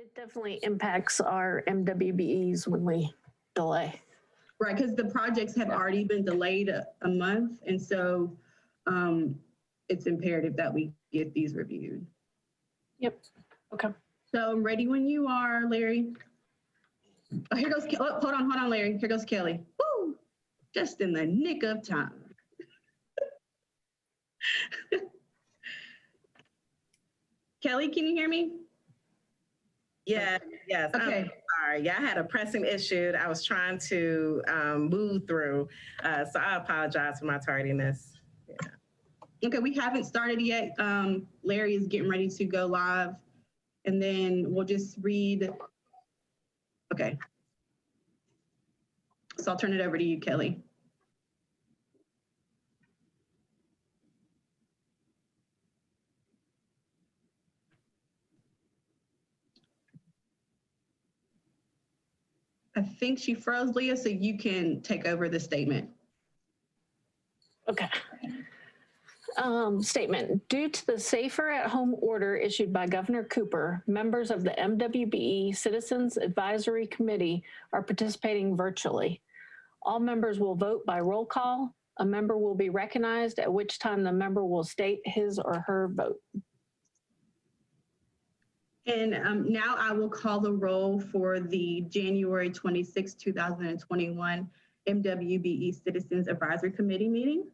It definitely impacts our MWBEs when we delay. Right, because the projects have already been delayed a month, and so it's imperative that we get these reviewed. Yep. Okay. So I'm ready when you are, Larry. Oh, here goes, oh, hold on, Larry. Here goes Kelly. Woo! Just in the nick of time. Kelly, can you hear me? Yes. Okay. I'm sorry. Yeah, I had a pressing issue I was trying to move through. So I apologize for my tardiness. Yeah. Okay, we haven't started yet. Larry is getting ready to go live, and then we'll just read. Okay. So I'll turn it over to you, Kelly. I think she froze, Leah, so you can take over the statement. Okay. Statement. Due to the Safer at Home order issued by Governor Cooper, members of the MWBE Citizens Advisory Committee are participating virtually. All members will vote by roll call. A member will be recognized, at which time the member will state his or her vote. And now I will call the roll for the January 26, 2021 MWBE Citizens Advisory Committee meeting.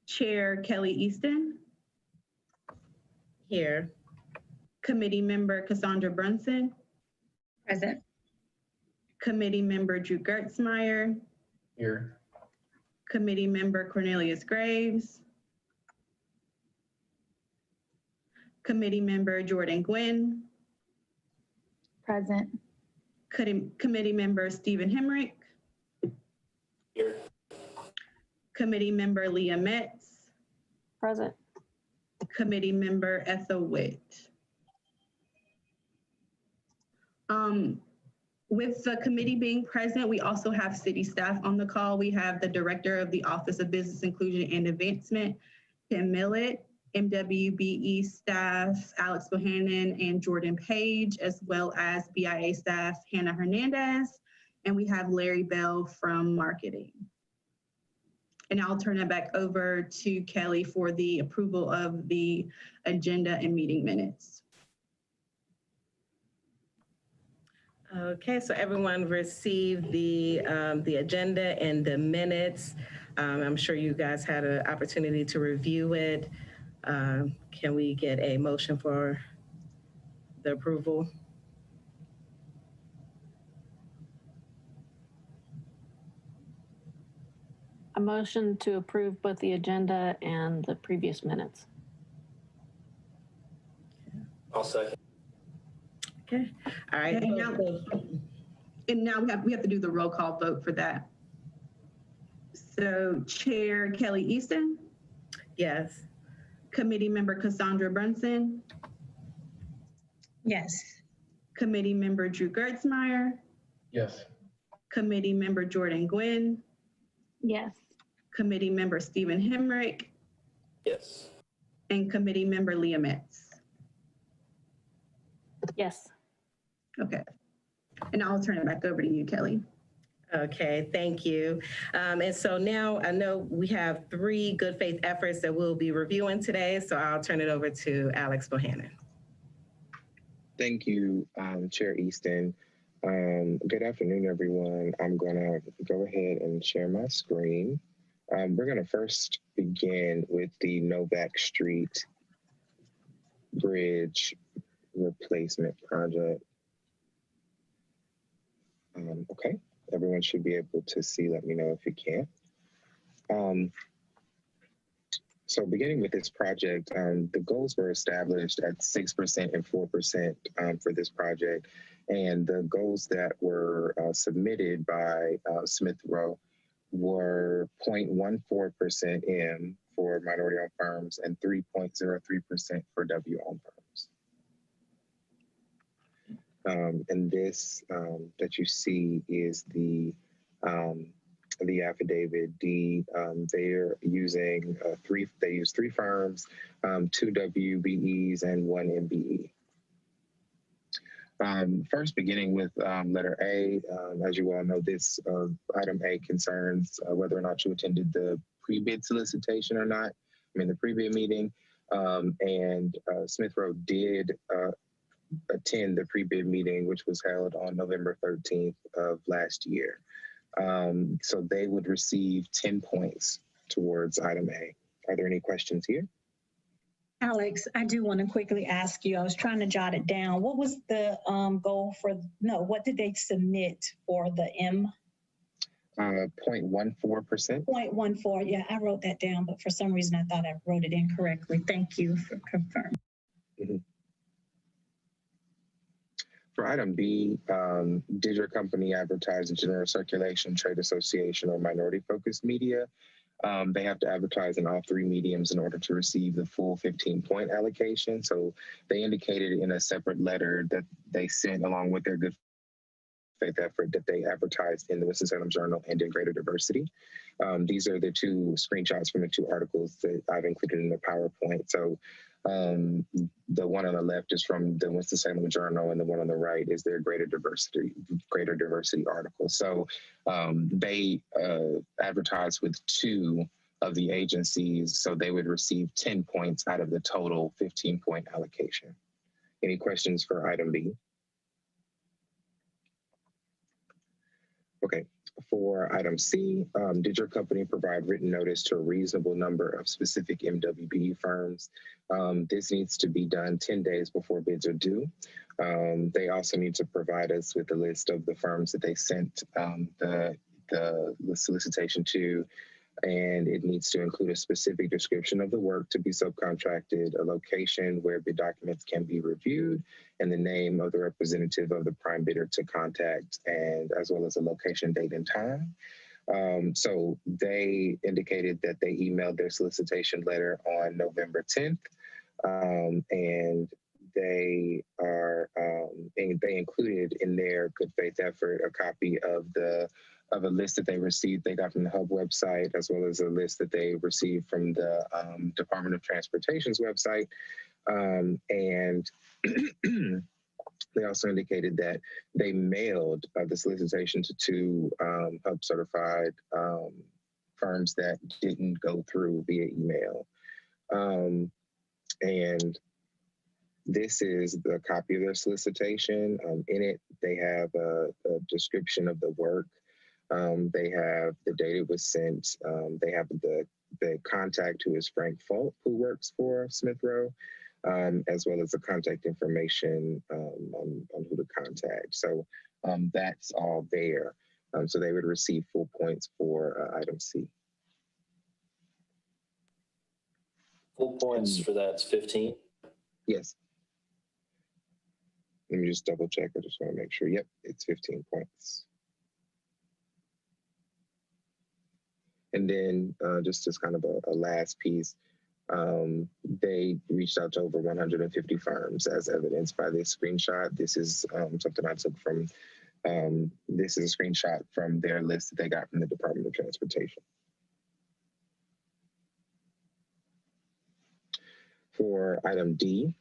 Chair Kelly Easton. Here. Committee member Cassandra Brunson. Present. Committee member Drew Gertzmeyer. Here. Committee member Cornelius Graves. Committee member Jordan Gwynn. Present. Committee member Stephen Hemrick. Here. Committee member Leah Metz. Present. Committee member Ethel Witt. With the committee being present, we also have city staff on the call. We have the Director of the Office of Business Inclusion and Advancement, Tim Millett, MWBE staff, Alex Bohannon and Jordan Page, as well as BIA staff, Hannah Hernandez, and we have Larry Bell from marketing. And I'll turn it back over to Kelly for the approval of the agenda and meeting minutes. Okay, so everyone received the agenda and the minutes. I'm sure you guys had an opportunity to review it. Can we get a motion for the approval? A motion to approve both the agenda and the previous minutes. I'll second. Okay, all right. And now we have to do the roll call vote for that. So Chair Kelly Easton. Yes. Committee member Cassandra Brunson. Yes. Committee member Drew Gertzmeyer. Yes. Committee member Jordan Gwynn. Yes. Committee member Stephen Hemrick. Yes. And committee member Leah Metz. Yes. Okay. And I'll turn it back over to you, Kelly. Okay, thank you. And so now I know we have 3 good faith efforts that we'll be reviewing today, so I'll turn it over to Alex Bohannon. Thank you, Chair Easton. Good afternoon, everyone. I'm gonna go ahead and share my screen. We're gonna first begin with the Novac Street Bridge Replacement Project. Okay, everyone should be able to see. Let me know if you can. So beginning with this project, the goals were established at 6% and 4% for this project. And the goals that were submitted by Smith Rowe were 0.14% M for minority-owned firms and 3.03% for W-owned firms. And this that you see is the affidavit. They're using they use 3 firms, 2 WBEs and 1 MBE. First, beginning with letter A, as you all know, this item A concerns whether or not you attended the pre-bid solicitation or not. I mean, the pre-bid meeting, and Smith Rowe did attend the pre-bid meeting, which was held on November 13th of last year. So they would receive 10 points towards item A. Are there any questions here? Alex, I do want to quickly ask you, I was trying to jot it down. What was the goal for, no, what did they submit for the M? 0.14%. 0.14, yeah, I wrote that down, but for some reason I thought I wrote it incorrectly. Thank you for confirming. Mm-hmm. For item B, did your company advertise in general circulation, trade association, or minority-focused media? They have to advertise in all three mediums in order to receive the full 15-point allocation. So they indicated in a separate letter that they sent along with their good faith effort that they advertised in the Winston-Salem Journal and in Greater Diversity. These are the two screenshots from the two articles that I've included in the PowerPoint. So the one on the left is from the Winston-Salem Journal, and the one on the right is their Greater Diversity article. So they advertised with two of the agencies, so they would receive 10 points out of the total 15-point allocation. Any questions for item B? Okay. For item C, did your company provide written notice to a reasonable number of specific MWBE firms? This needs to be done 10 days before bids are due. They also need to provide us with a list of the firms that they sent the solicitation to, and it needs to include a specific description of the work to be subcontracted, a location where bid documents can be reviewed, and the name of the representative of the prime bidder to contact, and as well as a location, date, and time. So they indicated that they emailed their solicitation letter on November 10th, and they are they included in their good faith effort a copy of a list that they received, they got from the Hub website, as well as a list that they received from the Department of Transportation's website. And they also indicated that they mailed the solicitation to two Hub certified firms that didn't go through via email. And this is the copy of their solicitation. In it, they have a description of the work. They have the date it was sent. They have the contact, who is Frank Fulp, who works for Smith Rowe, as well as the contact information on who to contact. So that's all there. So they would receive full points for item C. Full points for that's 15? Yes. Let me just double check. I just want to make sure. Yep, it's 15 points. And then just as kind of a last piece, they reached out to over 150 firms as evidenced by this screenshot. This is something I took from, this is a screenshot from their list that they got from the Department of Transportation. For item D,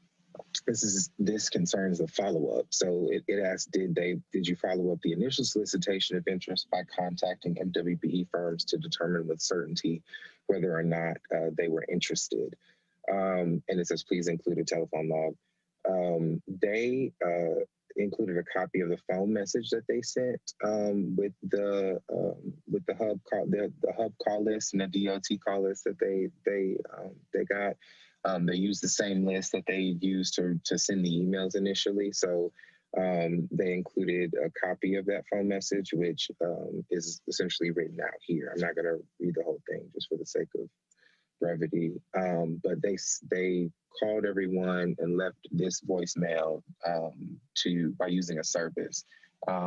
this concerns the follow-up. So it asks, did you follow up the initial solicitation of interest by contacting MWBE firms to determine with certainty whether or not they were interested? And it says, please include a telephone log. They included a copy of the phone message that they sent with the Hub call list and the DOT call list that they got. They used the same list that they used to send the emails initially. So they included a copy of that phone message, which is essentially written out here. I'm not going to read the whole thing just for the sake of brevity. But they called everyone and left this voicemail by using a service.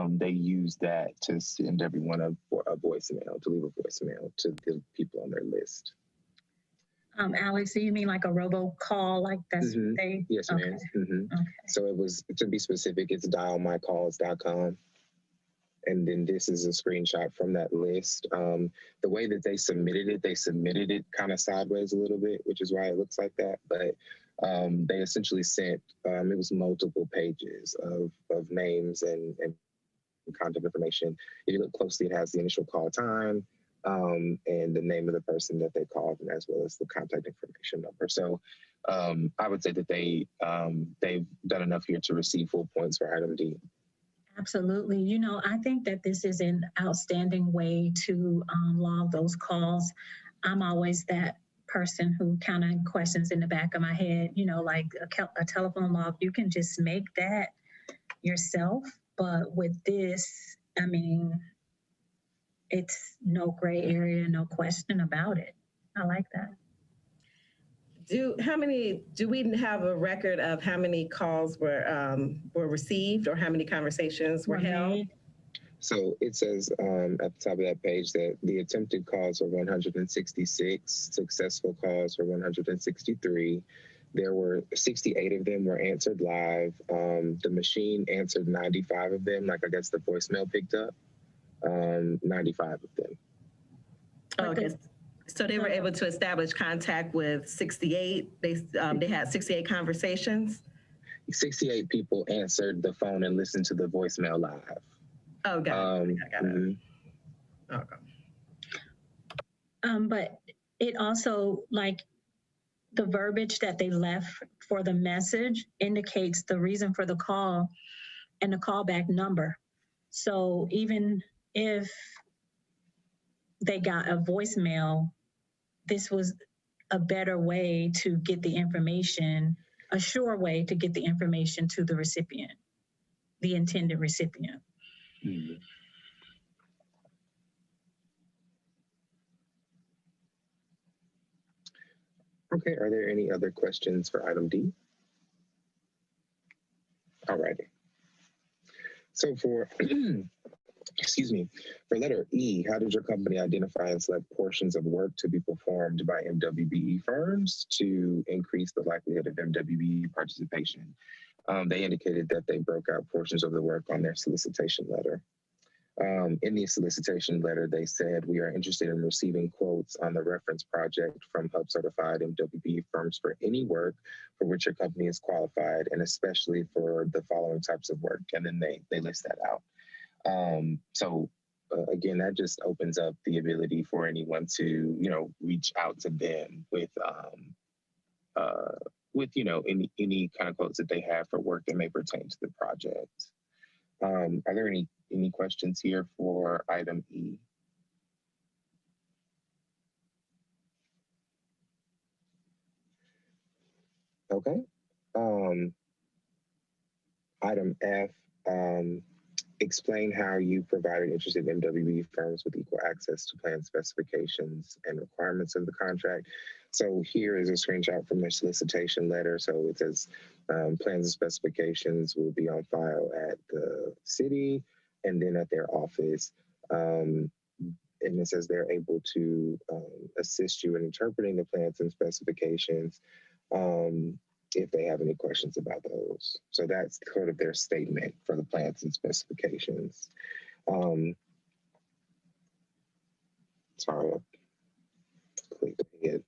They used that to send everyone a voicemail, to leave a voicemail to the people on their list. Alex, do you mean like a robocall? Like that's they? Yes, ma'am. Okay. So it was, to be specific, it's dialmycalls.com. And then this is a screenshot from that list. The way that they submitted it kind of sideways a little bit, which is why it looks like that. But They essentially sent, it was multiple pages of names and contact information. If you look closely, it has the initial call time and the name of the person that they called, and as well as the contact information number. So I would say that they've done enough here to receive full points for item D. Absolutely. You know, I think that this is an outstanding way to log those calls. I'm always that person who kind of questions in the back of my head, you know, like a telephone log, you can just make that yourself. But with this, I mean, it's no gray area, no question about it. I like that. Do we have a record of how many calls were received or how many conversations were held? So it says at the top of that page that the attempted calls were 166, successful calls were 163. There were 68 of them were answered live. The machine answered 95 of them, like I guess the voicemail picked up 95 of them. Okay. So they were able to establish contact with 68. They had 68 conversations. 68 people answered the phone and listened to the voicemail live. Oh, got it. Got it. Okay. But it also, like, the verbiage that they left for the message indicates the reason for the call and the callback number. So even if they got a voicemail, this was a better way to get the information, a sure way to get the information to the recipient, the intended recipient. Mm-hmm. Okay, are there any other questions for item D? All righty. So for, excuse me, for letter E, how did your company identify and select portions of work to be performed by MWBE firms to increase the likelihood of MWBE participation? They indicated that they broke out portions of the work on their solicitation letter. In the solicitation letter, they said, we are interested in receiving quotes on the reference project from Hub certified MWBE firms for any work for which your company is qualified, and especially for the following types of work. And then they list that out. Again, that just opens up the ability for anyone to, you know, reach out to them with you know, any kind of quotes that they have for work that may pertain to the project. Are there any questions here for item E? Okay. Item F, explain how you provided interested MWBE firms with equal access to plan specifications and requirements of the contract. So here is a screenshot from their solicitation letter. So it says plans and specifications will be on file at the city and then at their office. And it says they're able to assist you in interpreting the plans and specifications if they have any questions about those. So that's sort of their statement for the plans and specifications. Sorry, I clicked ahead.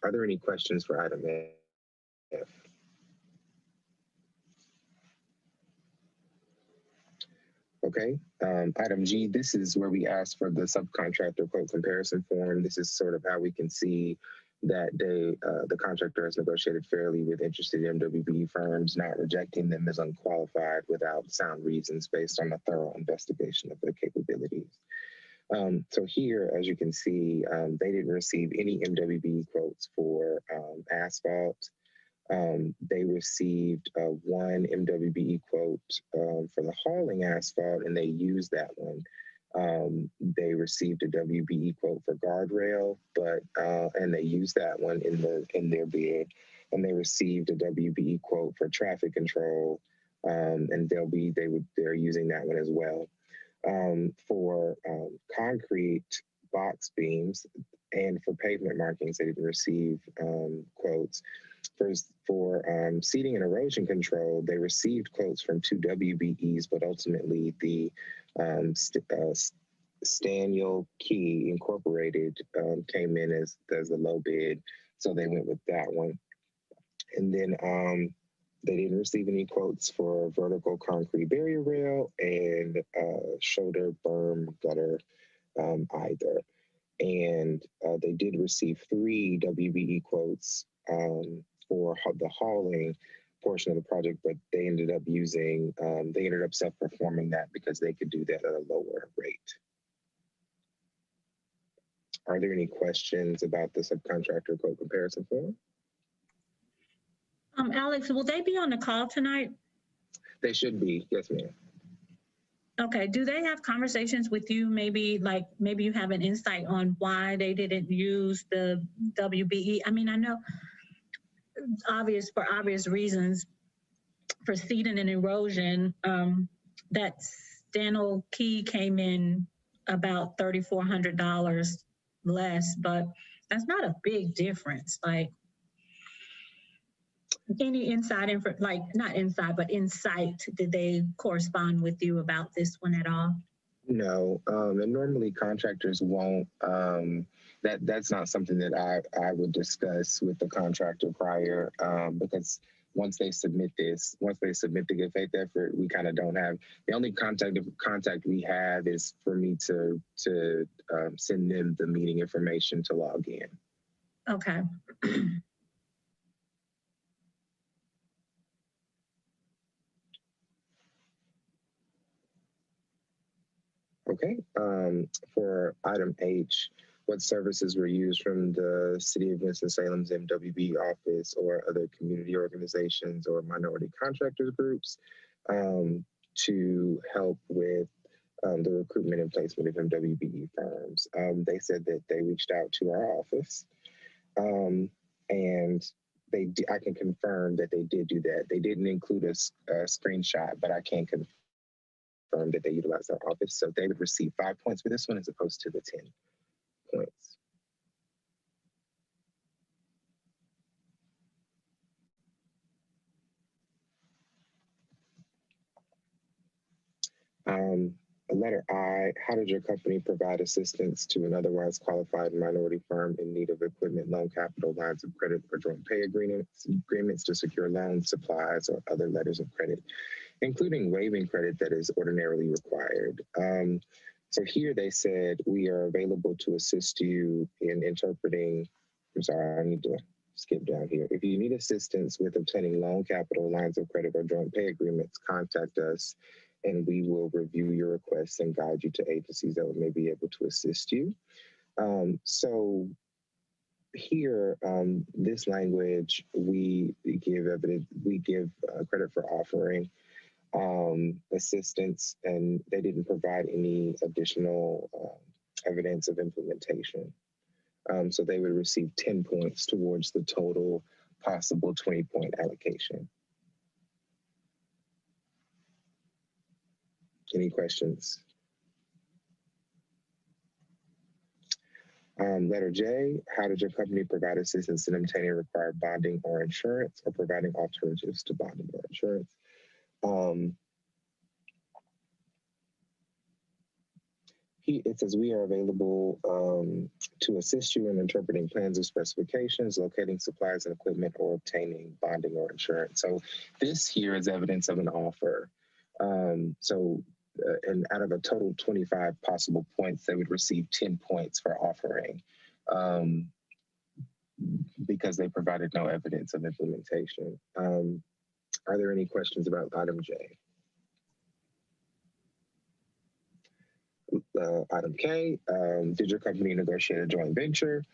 Are there any questions for item F? Okay, item G, this is where we ask for the subcontractor quote comparison form. This is sort of how we can see that the contractor has negotiated fairly with interested MWBE firms, not rejecting them as unqualified without sound reasons based on a thorough investigation of their capabilities. So here, as you can see, they didn't receive any MWBE quotes for asphalt. They received one MWBE quote for the hauling asphalt, and they used that one. They received a WBE quote for guardrail, and they used that one in their bid. And they received a WBE quote for traffic control, and they're using that one as well. For concrete box beams and for pavement markings, they didn't receive quotes. For seeding and erosion control, they received quotes from 2 WBEs, but ultimately the Staniel Key Incorporated came in as the low bid. So they went with that one. And then they didn't receive any quotes for vertical concrete barrier rail and shoulder berm gutter either. And they did receive 3 WBE quotes for the hauling portion of the project, but they ended up self-performing that because they could do that at a lower rate. Are there any questions about the subcontractor quote comparison form? Alex, will they be on the call tonight? They should be, yes, ma'am. Okay, do they have conversations with you? Maybe you have an insight on why they didn't use the WBE. I mean, I know for obvious reasons, for seeding and erosion, that Stanley Key came in about $3,400 less, but that's not a big difference. Like, any insight, not inside, but insight, did they correspond with you about this one at all? No, and normally contractors won't, that's not something that I would discuss with the contractor prior, because once they submit the good faith effort, we kind of don't have, the only contact we have is for me to send them the meeting information to log in. Okay. Okay, for item H, what services were used from the City of Winston-Salem's MWB office or other community organizations or minority contractors groups to help with the recruitment and placement of MWBE firms? They said that they reached out to our office and I can confirm that they did do that. They didn't include a screenshot, but I can confirm that they utilized our office. So they would receive 5 points for this one as opposed to the 10 points. Letter I, how did your company provide assistance to an otherwise qualified minority firm in need of equipment, loan capital, lines of credit, or joint pay agreements to secure loans, supplies, or other letters of credit, including waiving credit that is ordinarily required? So here they said, we are available to assist you in interpreting, I'm sorry, I need to skip down here. If you need assistance with obtaining loan capital, lines of credit, or joint pay agreements, contact us and we will review your requests and guide you to agencies that may be able to assist you. So here, this language, we give credit for offering assistance, and they didn't provide any additional evidence of implementation. So they would receive 10 points towards the total possible 20-point allocation. Any questions? Letter J, how did your company provide assistance in obtaining required bonding or insurance or providing alternatives to bonding or insurance? It says we are available to assist you in interpreting plans or specifications, locating supplies and equipment, or obtaining bonding or insurance. So this here is evidence of an offer. And out of a total 25 possible points, they would receive 10 points for offering because they provided no evidence of implementation. Are there any questions about item J? Item K, did your company negotiate a joint venture?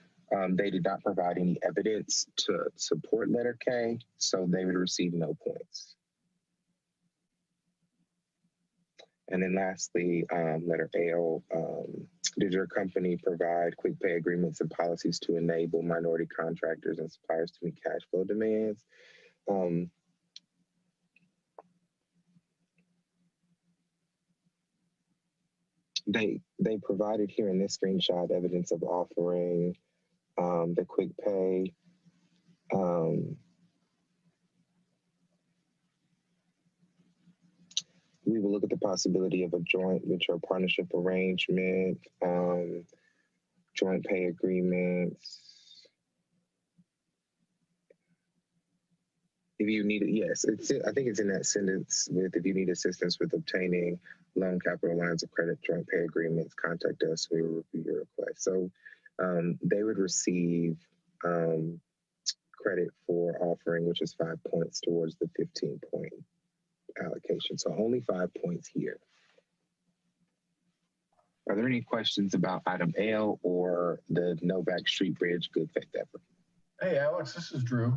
They did not provide any evidence to support letter K, so they would receive no points. And then lastly, letter L, did your company provide quick pay agreements and policies to enable minority contractors and suppliers to meet cash flow demands? They provided here in this screenshot evidence of offering the quick pay. We will look at the possibility of a joint venture or partnership arrangement, joint pay agreements. if you need it, yes, I think it's in that sentence with if you need assistance with obtaining loan capital lines of credit, joint pay agreements, contact us. We will review your request. So they would receive credit for offering, which is 5 points towards the 15-point allocation. So only 5 points here. Are there any questions about item L or the Novac Street Bridge good faith effort? Hey, Alex, this is Drew.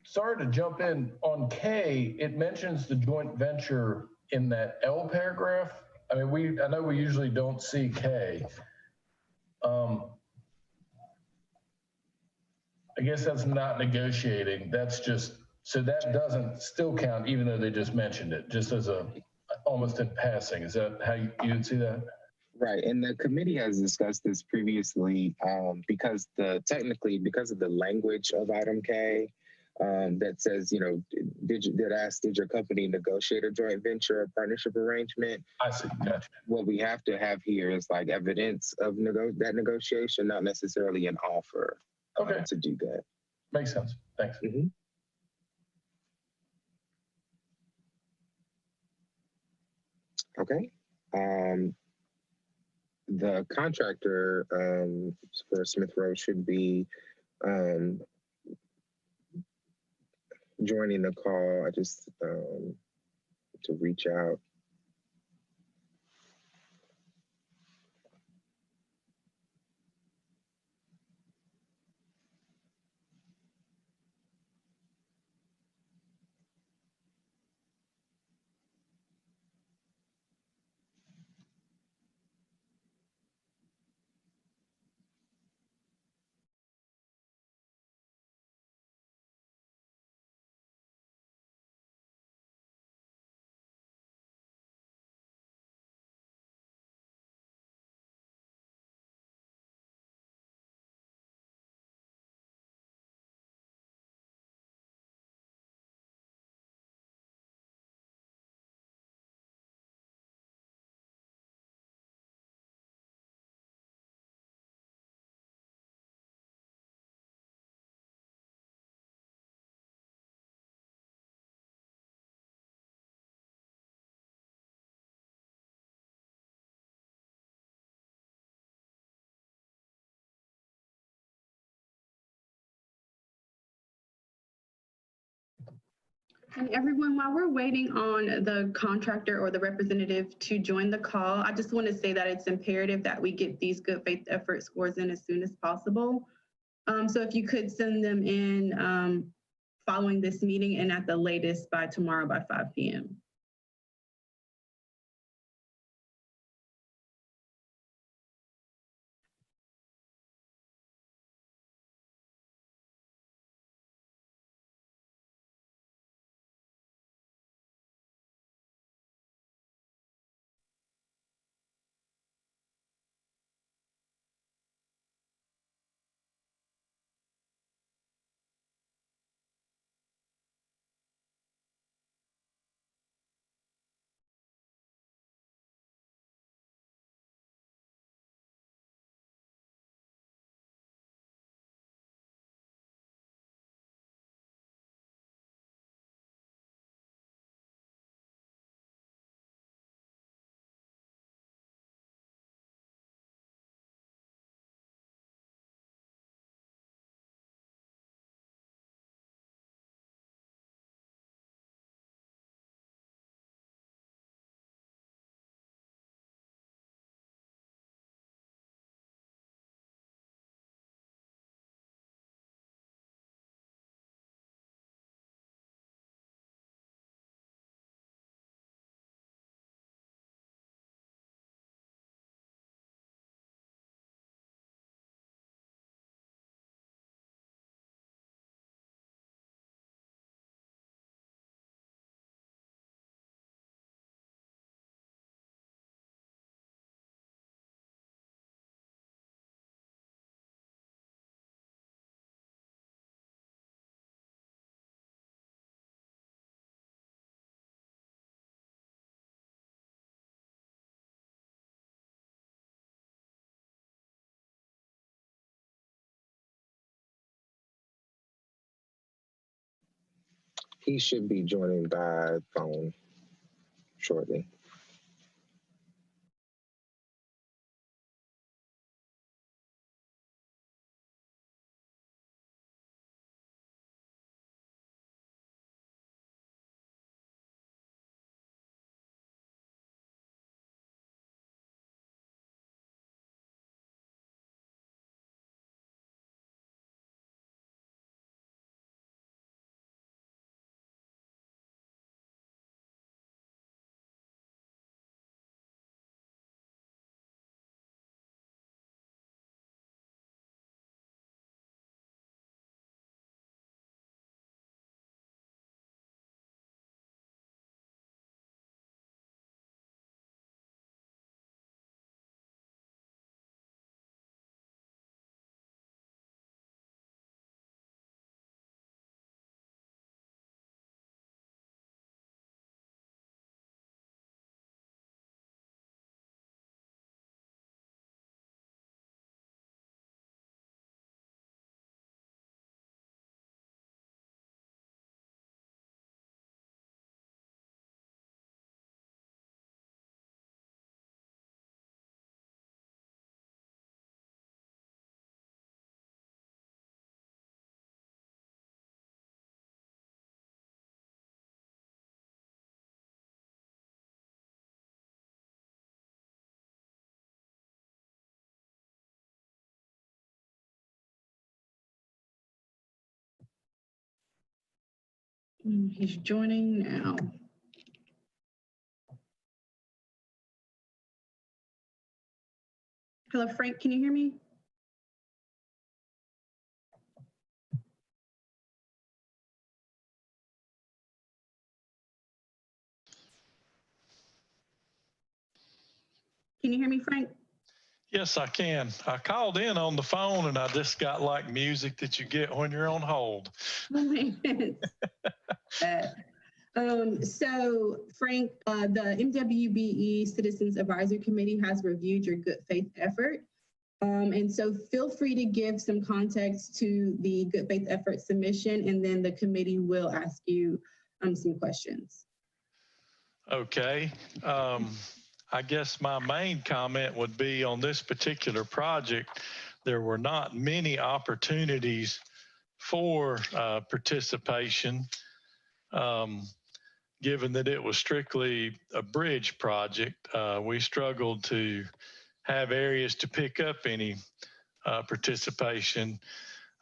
Sorry to jump in. On K, it mentions the joint venture in that L paragraph. I mean, I know we usually don't see K. I guess that's not negotiating. That's just, so that doesn't still count, even though they just mentioned it, just as almost in passing. Is that how you would see that? Right, and the committee has discussed this previously because because of the language of item K that says, you know, did your company negotiate a joint venture or partnership arrangement? I see, gotcha. What we have to have here is like evidence of that negotiation, not necessarily an offer to do that. Makes sense, thanks. Mm-hmm. Okay. The contractor for Smith Road should be joining the call. I just to reach out. And everyone, while we're waiting on the contractor or the representative to join the call, I just want to say that it's imperative that we get these good faith effort scores in as soon as possible. So if you could send them in following this meeting and at the latest by tomorrow by 5 p.m. He should be joining by phone shortly. He's joining now. Hello, Frank, can you hear me? Can you hear me, Frank? Yes, I can. I called in on the phone and I just got like music that you get when you're on hold. Oh my goodness. So Frank, the MWBE Citizens Advisory Committee has reviewed your good faith effort. And so feel free to give some context to the good faith effort submission, and then the committee will ask you some questions. Okay. I guess my main comment would be on this particular project, there were not many opportunities for participation, given that it was strictly a bridge project. We struggled to have areas to pick up any participation.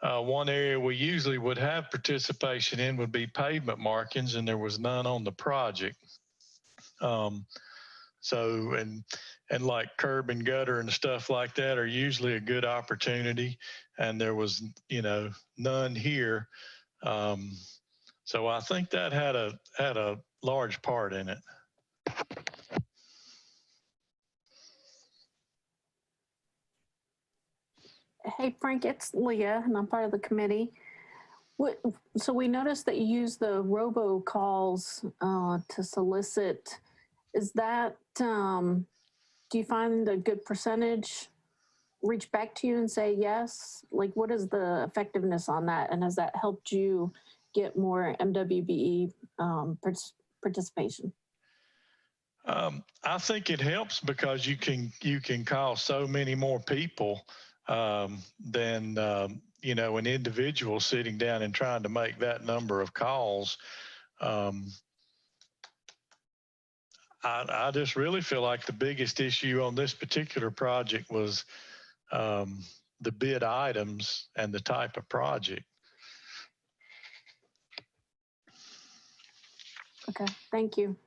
One area we usually would have participation in would be pavement markings, and there was none on the project. So, and like curb and gutter and stuff like that are usually a good opportunity, and there was, you know, none here. So I think that had a large part in it. Hey, Frank, it's Leah, and I'm part of the committee. So we noticed that you use the robocalls to solicit. Is that, do you find a good percentage reach back to you and say yes? Like, what is the effectiveness on that? And has that helped you get more MWBE participation? I think it helps because you can call so many more people than you know, an individual sitting down and trying to make that number of calls. I just really feel like the biggest issue on this particular project was the bid items and the type of project. Okay, thank you.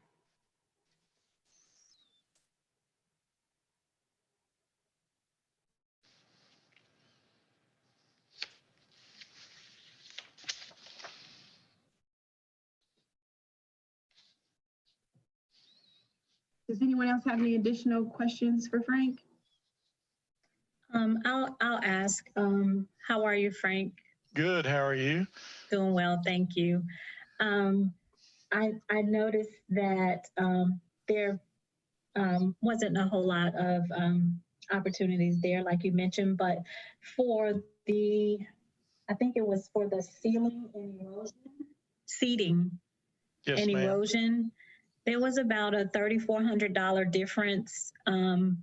Does anyone else have any additional questions for Frank? I'll ask, how are you, Frank? Good, how are you? Doing well, thank you. I noticed that there wasn't a whole lot of opportunities there, like you mentioned, but for the, I think it was for the ceiling and erosion, seating Yes, and ma'am. erosion, there was about a $3,400 difference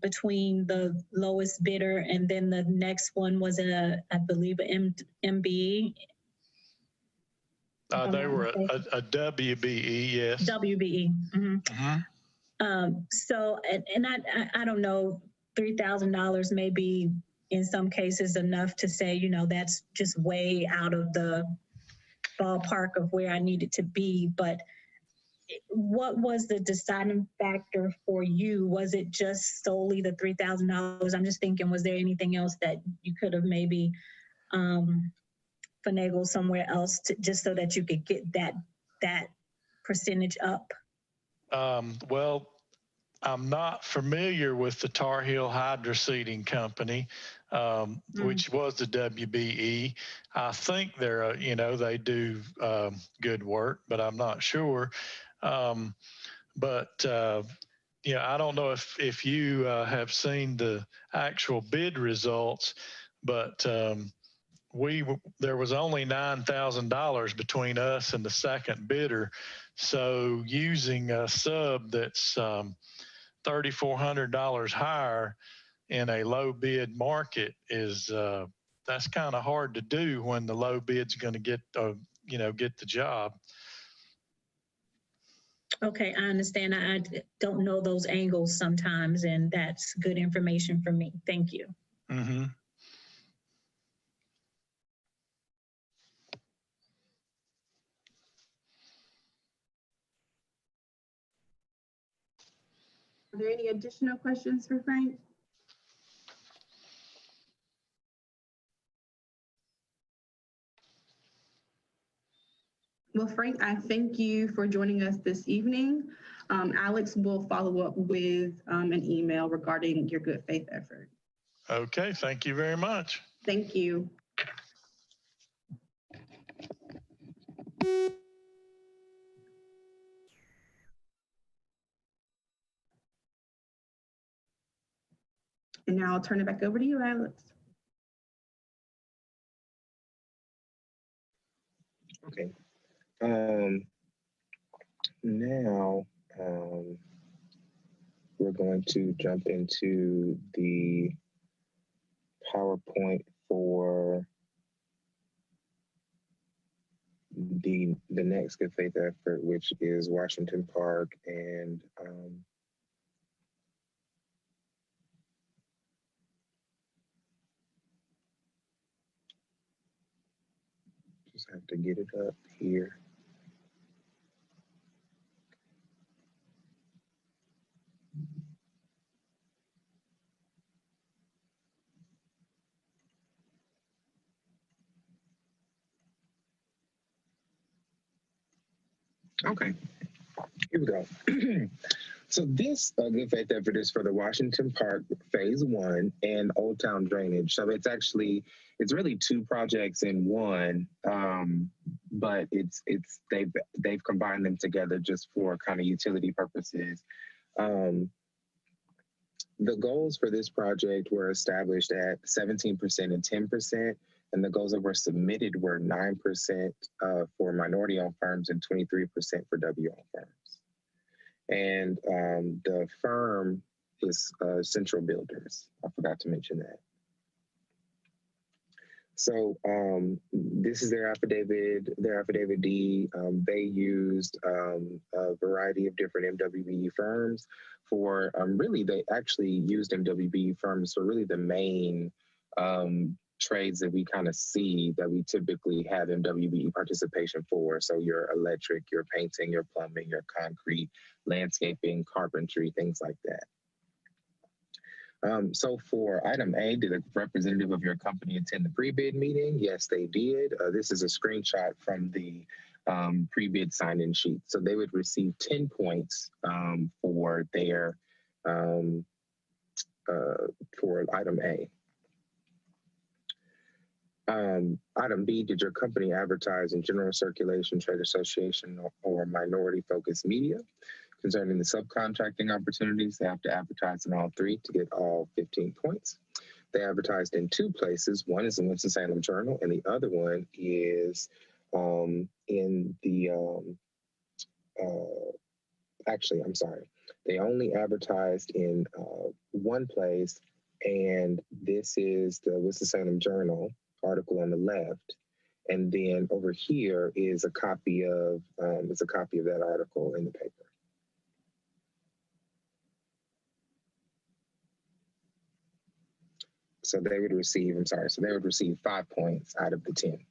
between the lowest bidder and then the next one was I believe, MBE. They were a WBE, yes. WBE. So, and I don't know, $3,000 may be in some cases enough to say, you know, that's just way out of the ballpark of where I needed to be. But what was the deciding factor for you? Was it just solely the $3,000? I'm just thinking, was there anything else that you could have maybe finagled somewhere else to, just so that you could get that percentage up? Well, I'm not familiar with the Tar Heel Hydro Seeding Company, which was the WBE. I think they're, you know, they do good work, but I'm not sure. You know, I don't know if you have seen the actual bid results, but there was only $9,000 between us and the second bidder. So using a sub that's $3,400 higher in a low bid market is that's kind of hard to do when the low bid's going to get get the job. Okay, I understand. I don't know those angles sometimes, and that's good information for me. Thank you. Mm-hmm. Are there any additional questions for Frank? Well, Frank, I thank you for joining us this evening. Alex will follow up with an email regarding your good faith effort. Okay, thank you very much. Thank you. And now I'll turn it back over to you, Alex. Okay. Now we're going to jump into the PowerPoint for the next good faith effort, which is Washington Park and just have to get it up here. Okay, here we go. So this good faith effort is for the Washington Park Phase 1 and Old Town Drainage. So it's really two projects in one, but they've combined them together just for kind of utility purposes. The goals for this project were established at 17% and 10%. And the goals that were submitted were 9% for minority-owned firms and 23% for W-owned firms. And the firm is Central Builders. I forgot to mention that. So this is their affidavit D. They used a variety of different MWBE firms for really, they actually used MWBE firms for really the main trades that we kind of see that we typically have MWBE participation for. So your electric, your painting, your plumbing, your concrete, landscaping, carpentry, things like that. So for item A, did a representative of your company attend the pre-bid meeting? Yes, they did. This is a screenshot from the pre-bid sign-in sheet. So they would receive 10 points for their, for item A. Item B, did your company advertise in general circulation, trade association, or minority-focused media? Concerning the subcontracting opportunities, they have to advertise in all three to get all 15 points. They advertised in two places. One is the Winston-Salem Journal, and the other one is in the actually, I'm sorry. They only advertised in one place, and this is the Winston-Salem Journal article on the left. And then over here is a copy of that article in the paper. So they would receive, so they would receive 5 points out of the 10.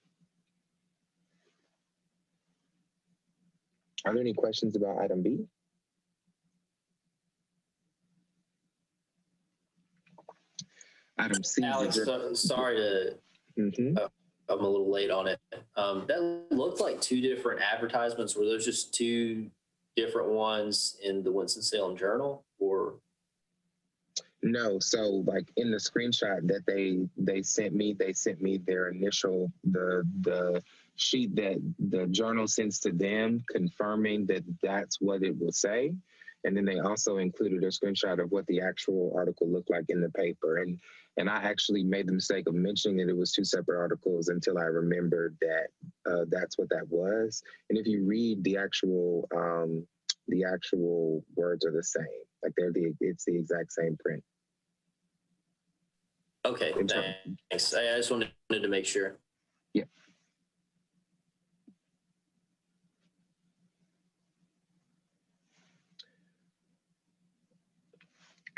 Are there any questions about item B? Item C. Alex, sorry to, I'm a little late on it. That looked like two different advertisements. Were those just two different ones in the Winston-Salem Journal, or? No, so like in the screenshot that they sent me their initial, the sheet that the journal sends to them confirming that that's what it will say. And then they also included a screenshot of what the actual article looked like in the paper. And I actually made the mistake of mentioning that it was two separate articles until I remembered that that's what that was. And if you read the actual words are the same. Like it's the exact same print. Okay, thanks. I just wanted to make sure. Yeah.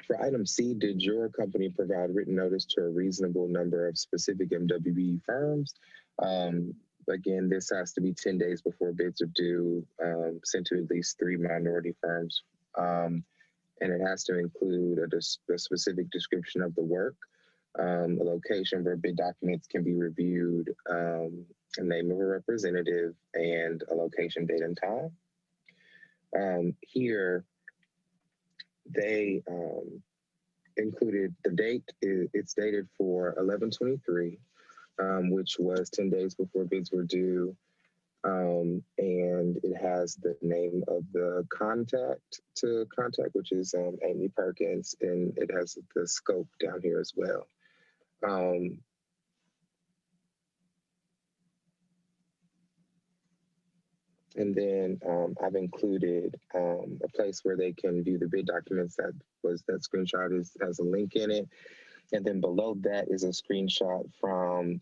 For item C, did your company provide written notice to a reasonable number of specific MWBE firms? Again, this has to be 10 days before bids are due, sent to at least 3 minority firms. And it has to include a specific description of the work, a location where bid documents can be reviewed, a name of a representative, and a location, date, and time. Here, they included the date. It's dated for 11/23, which was 10 days before bids were due. And it has the name of the contact, which is Amy Perkins, and it has the scope down here as well. And then I've included a place where they can view the bid documents. That screenshot has a link in it. And then below that is a screenshot from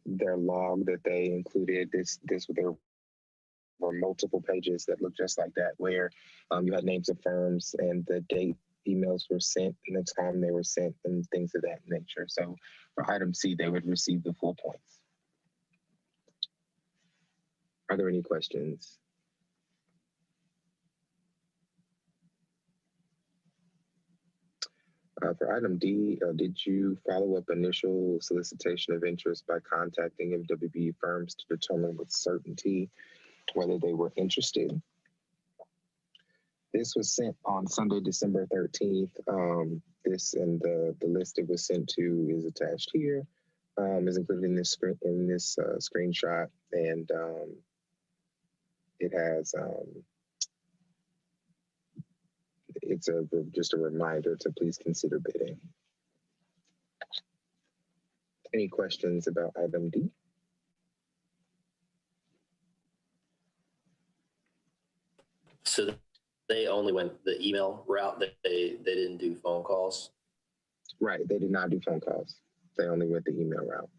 their log that they included. There were multiple pages that look just like that, where you had names of firms and the date emails were sent and the time they were sent and things of that nature. So for item C, they would receive the full points. Are there any questions? For item D, did you follow up initial solicitation of interest by contacting MWBE firms to determine with certainty whether they were interested? This was sent on Sunday, December 13th. This and the list it was sent to is attached here, is included in this screenshot, and it has it's just a reminder to please consider bidding. Any questions about item D? So they only went the email route, that they didn't do phone calls? Right, they did not do phone calls. They only went the email route.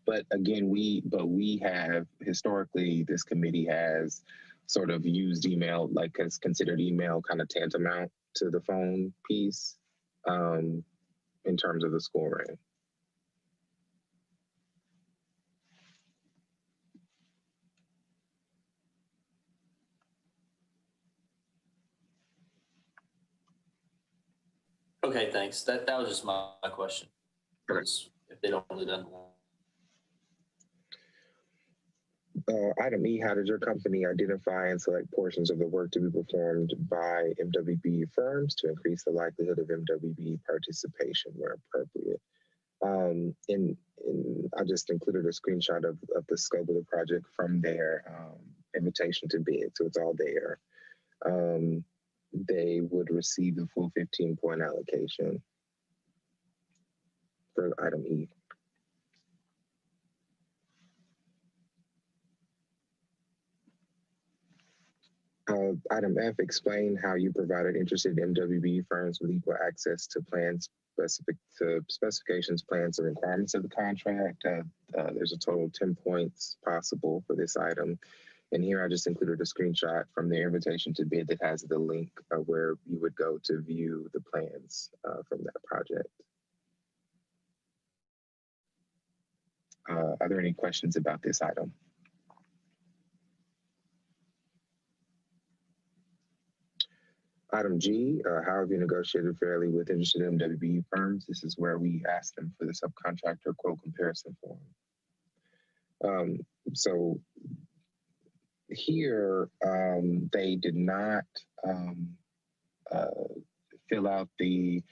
But again, we have historically, this committee has sort of used email, like has considered email kind of tantamount to the phone piece in terms of the scoring. Okay, thanks. That was just my question. If they'd only done one. Item E, how did your company identify and select portions of the work to be performed by MWBE firms to increase the likelihood of MWBE participation where appropriate? I just included a screenshot of the scope of the project from their invitation to bid, so it's all there. They would receive the full 15-point allocation for item E. Item F, explain how you provided interested MWBE firms with equal access to plans specifications, plans, and requirements of the contract. There's a total of 10 points possible for this item. And here I just included a screenshot from the invitation to bid that has the link where you would go to view the plans from that project. Are there any questions about this item? Item G, how have you negotiated fairly with interested MWBE firms? This is where we ask them for the subcontractor quote comparison form. So here, they did not fill out the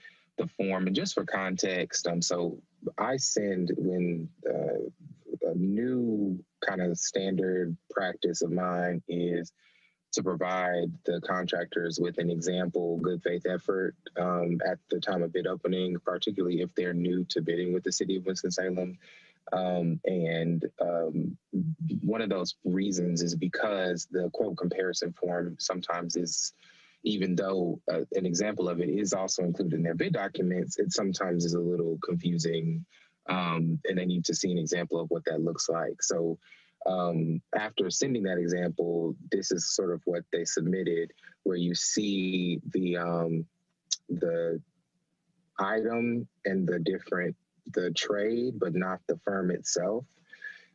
form. And just for context, so I send when a new kind of standard practice of mine is to provide the contractors with an example good faith effort at the time of bid opening, particularly if they're new to bidding with the city of Winston-Salem. One of those reasons is because the quote comparison form sometimes is, even though an example of it is also included in their bid documents, it sometimes is a little confusing, and they need to see an example of what that looks like. So after sending that example, this is sort of what they submitted, where you see the item and the trade, but not the firm itself,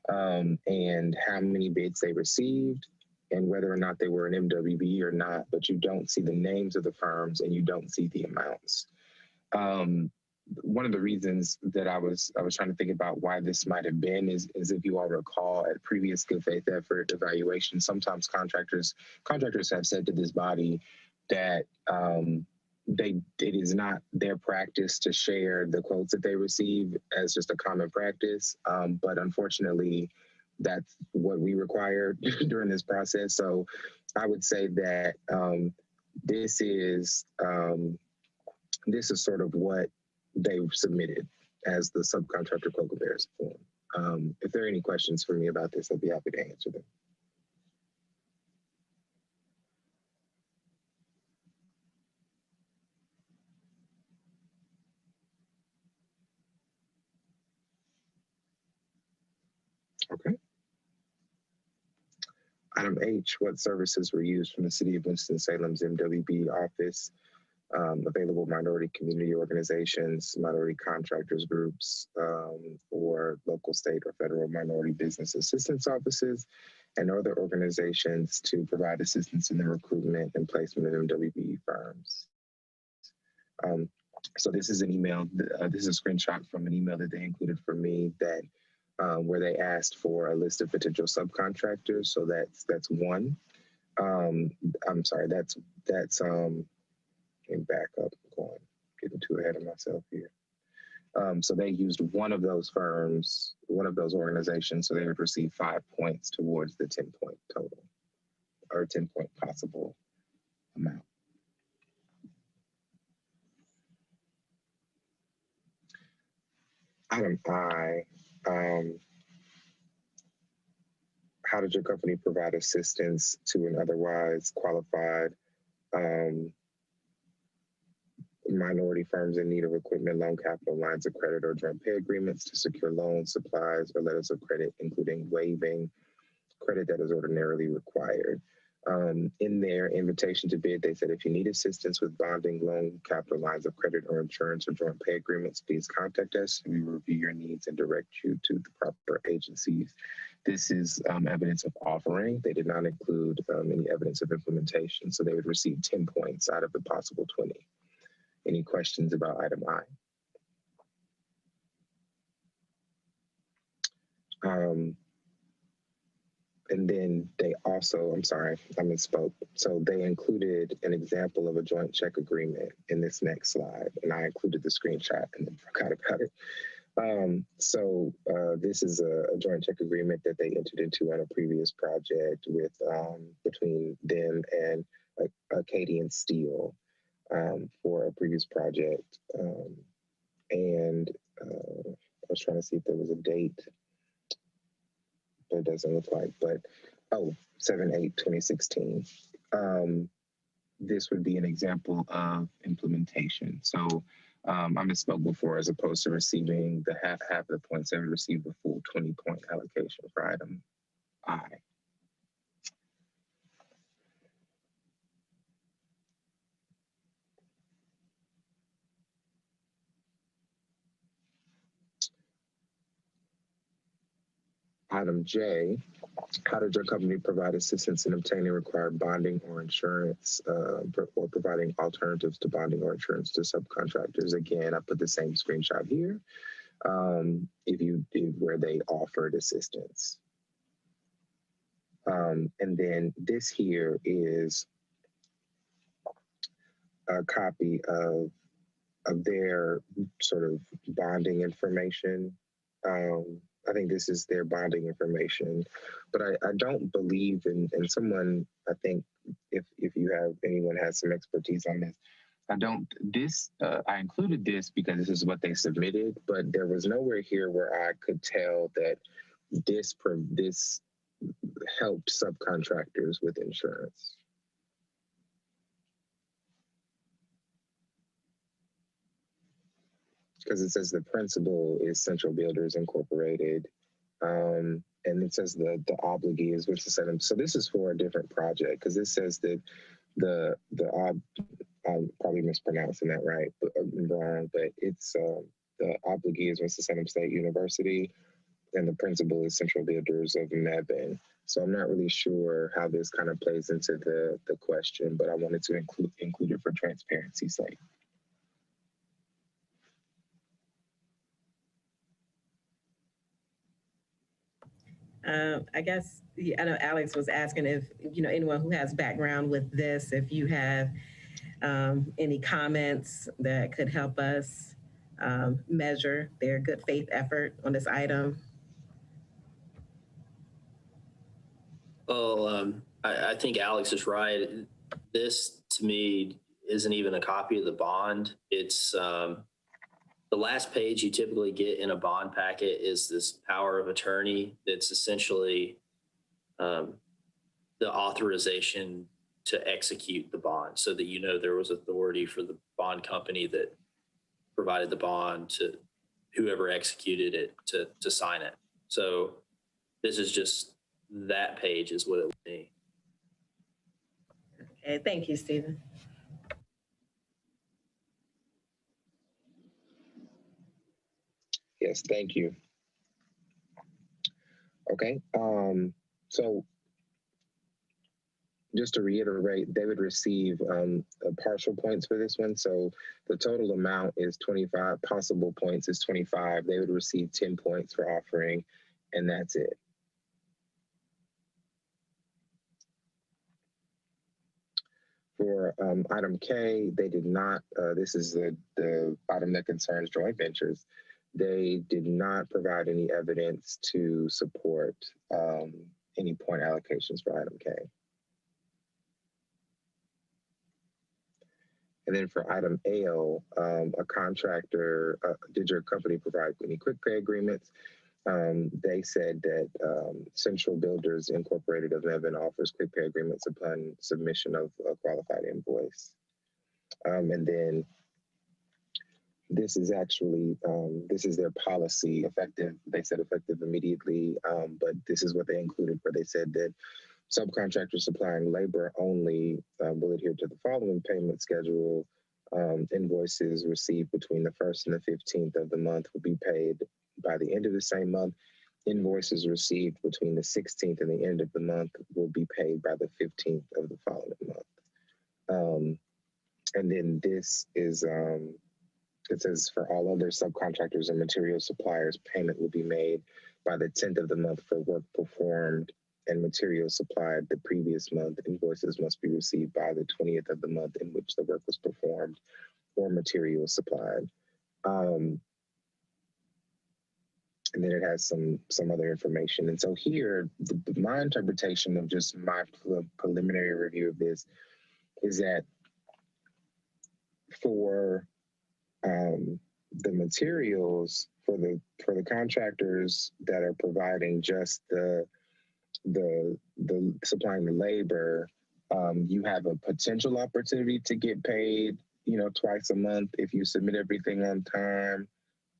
and how many bids they received, and whether or not they were an MWBE or not, but you don't see the names of the firms and you don't see the amounts. One of the reasons that I was trying to think about why this might have been is if you all recall at previous good faith effort evaluation, sometimes contractors have said to this body that it is not their practice to share the quotes that they receive as just a common practice. But unfortunately, that's what we required during this process. So I would say that this is sort of what they submitted as the subcontractor quote comparison form. If there are any questions for me about this, I'd be happy to answer them. Okay. Item H, what services were used from the City of Winston-Salem's MWBE office? Available minority community organizations, minority contractors groups, or local, state, or federal minority business assistance offices, and other organizations to provide assistance in the recruitment and placement of MWBE firms. So this is an email, this is a screenshot from an email that they included for me that where they asked for a list of potential subcontractors. So that's one. I'm sorry, that's and back up, getting too ahead of myself here. So they used one of those firms, one of those organizations, so they would receive 5 points towards the 10-point total, or 10-point possible amount. Item I, how did your company provide assistance to an otherwise qualified minority firms in need of equipment, loan capital, lines of credit, or joint pay agreements to secure loans, supplies, or letters of credit, including waiving credit that is ordinarily required? In their invitation to bid, they said, if you need assistance with bonding, loan, capital, lines of credit, or insurance, or joint pay agreements, please contact us. We will review your needs and direct you to the proper agencies. This is evidence of offering. They did not include any evidence of implementation, so they would receive 10 points out of the possible 20. Any questions about item I? And then they also, I'm sorry, I misspoke. So they included an example of a joint check agreement in this next slide, and I included the screenshot and then forgot about it. This is a joint check agreement that they entered into on a previous project with between them and Acadian Steel for a previous project. I was trying to see if there was a date. But it doesn't look like, but 7/8/2016. this would be an example of implementation. So I misspoke before, as opposed to receiving the half of the points, they would receive the full 20-point allocation for item I. Item J, how did your company provide assistance in obtaining required bonding or insurance, or providing alternatives to bonding or insurance to subcontractors? Again, I put the same screenshot here. If you did where they offered assistance. And then this here is a copy of their sort of bonding information. I think this is their bonding information, but I don't believe in someone, I think if anyone has some expertise on this, I included this because this is what they submitted, but there was nowhere here where I could tell that this helped subcontractors with insurance. Because it says the principal is Central Builders Incorporated, and it says the obligee is Winston-Salem. So this is for a different project, because it says that I'm probably mispronouncing that right, but wrong. But it's the obligee is Winston-Salem State University, and the principal is Central Builders of Mwbes. So I'm not really sure how this kind of plays into the question, but I wanted to include it for transparency's sake. I guess, I know Alex was asking if, anyone who has background with this, if you have any comments that could help us measure their good faith effort on this item. Well, I think Alex is right. This, to me, isn't even a copy of the bond. It's the last page you typically get in a bond packet is this power of attorney. That's essentially the authorization to execute the bond, so that there was authority for the bond company that provided the bond to whoever executed it to sign it. So this is just that page is what it would be. Okay, thank you, Stephen. Yes, thank you. Okay, so just to reiterate, they would receive partial points for this one. So the total amount is 25, possible points is 25. They would receive 10 points for offering, and that's it. For item K, they did not, this is the item that concerns joint ventures. They did not provide any evidence to support any point allocations for item K. And then for item L, a contractor, did your company provide any quick pay agreements? They said that Central Builders Incorporated of Mwbes offers quick pay agreements upon submission of a qualified invoice. And then this is actually, this is their policy effective. They said effective immediately, but this is what they included, where they said that subcontractors supplying labor only will adhere to the following payment schedule. Invoices received between the 1st and the 15th of the month will be paid by the end of the same month. Invoices received between the 16th and the end of the month will be paid by the 15th of the following month. And then this is, it says for all other subcontractors and material suppliers, payment will be made by the 10th of the month for work performed and materials supplied the previous month. Invoices must be received by the 20th of the month in which the work was performed or materials supplied. And then it has some other information. And so here, my interpretation of just my preliminary review of this is that for the materials, for the contractors that are providing just the supplying the labor, You have a potential opportunity to get paid, twice a month if you submit everything on time.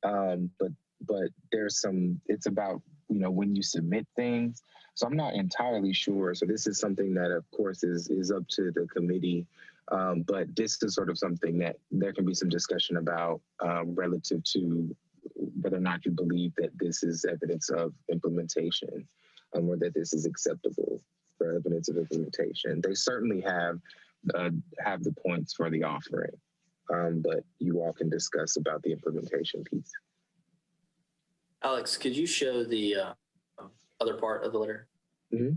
But there's it's about, when you submit things. So I'm not entirely sure. So this is something that, of course, is up to the committee. But this is sort of something that there can be some discussion about relative to whether or not you believe that this is evidence of implementation, or that this is acceptable for evidence of implementation. They certainly have the points for the offering, but you all can discuss about the implementation piece. Alex, could you show the other part of the letter? Mm-hmm.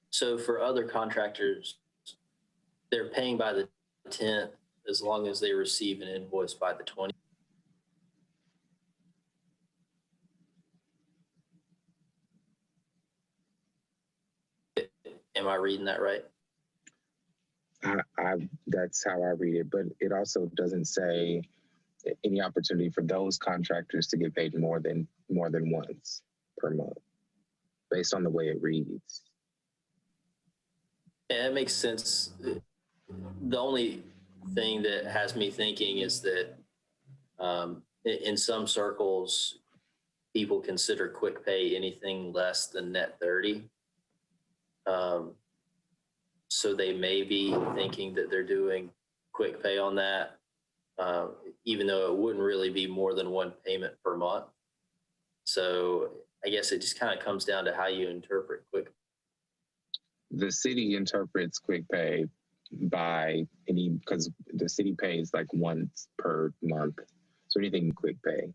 So for other contractors, they're paying by the 10th as long as they receive an invoice by the 20th. Am I reading that right? That's how I read it, but it also doesn't say any opportunity for those contractors to get paid more than once per month, based on the way it reads. Yeah, it makes sense. The only thing that has me thinking is that in some circles, people consider quick pay anything less than net 30. So they may be thinking that they're doing quick pay on that, even though it wouldn't really be more than one payment per month. So I guess it just kind of comes down to how you interpret quick. The city interprets quick pay because the city pays like once per month. So anything quick pay.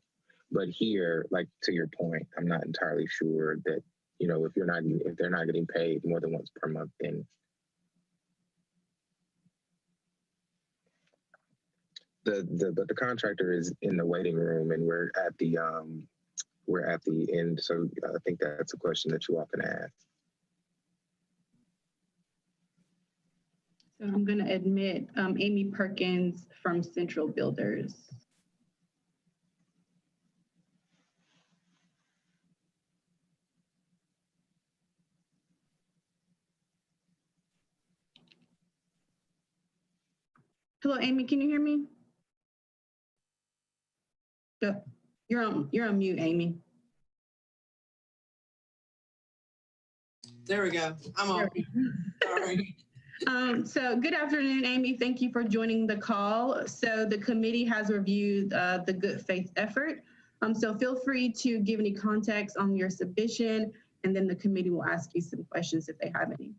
But here, like to your point, I'm not entirely sure that, if they're not getting paid more than once per month, then but the contractor is in the waiting room and we're at the end. So I think that's a question that you all can ask. So I'm going to admit Amy Perkins from Central Builders. Hello, Amy, can you hear me? You're on mute, Amy. There we go. I'm on. Sorry. So good afternoon, Amy. Thank you for joining the call. So the committee has reviewed the good faith effort. So feel free to give any context on your submission, and then the committee will ask you some questions if they have any.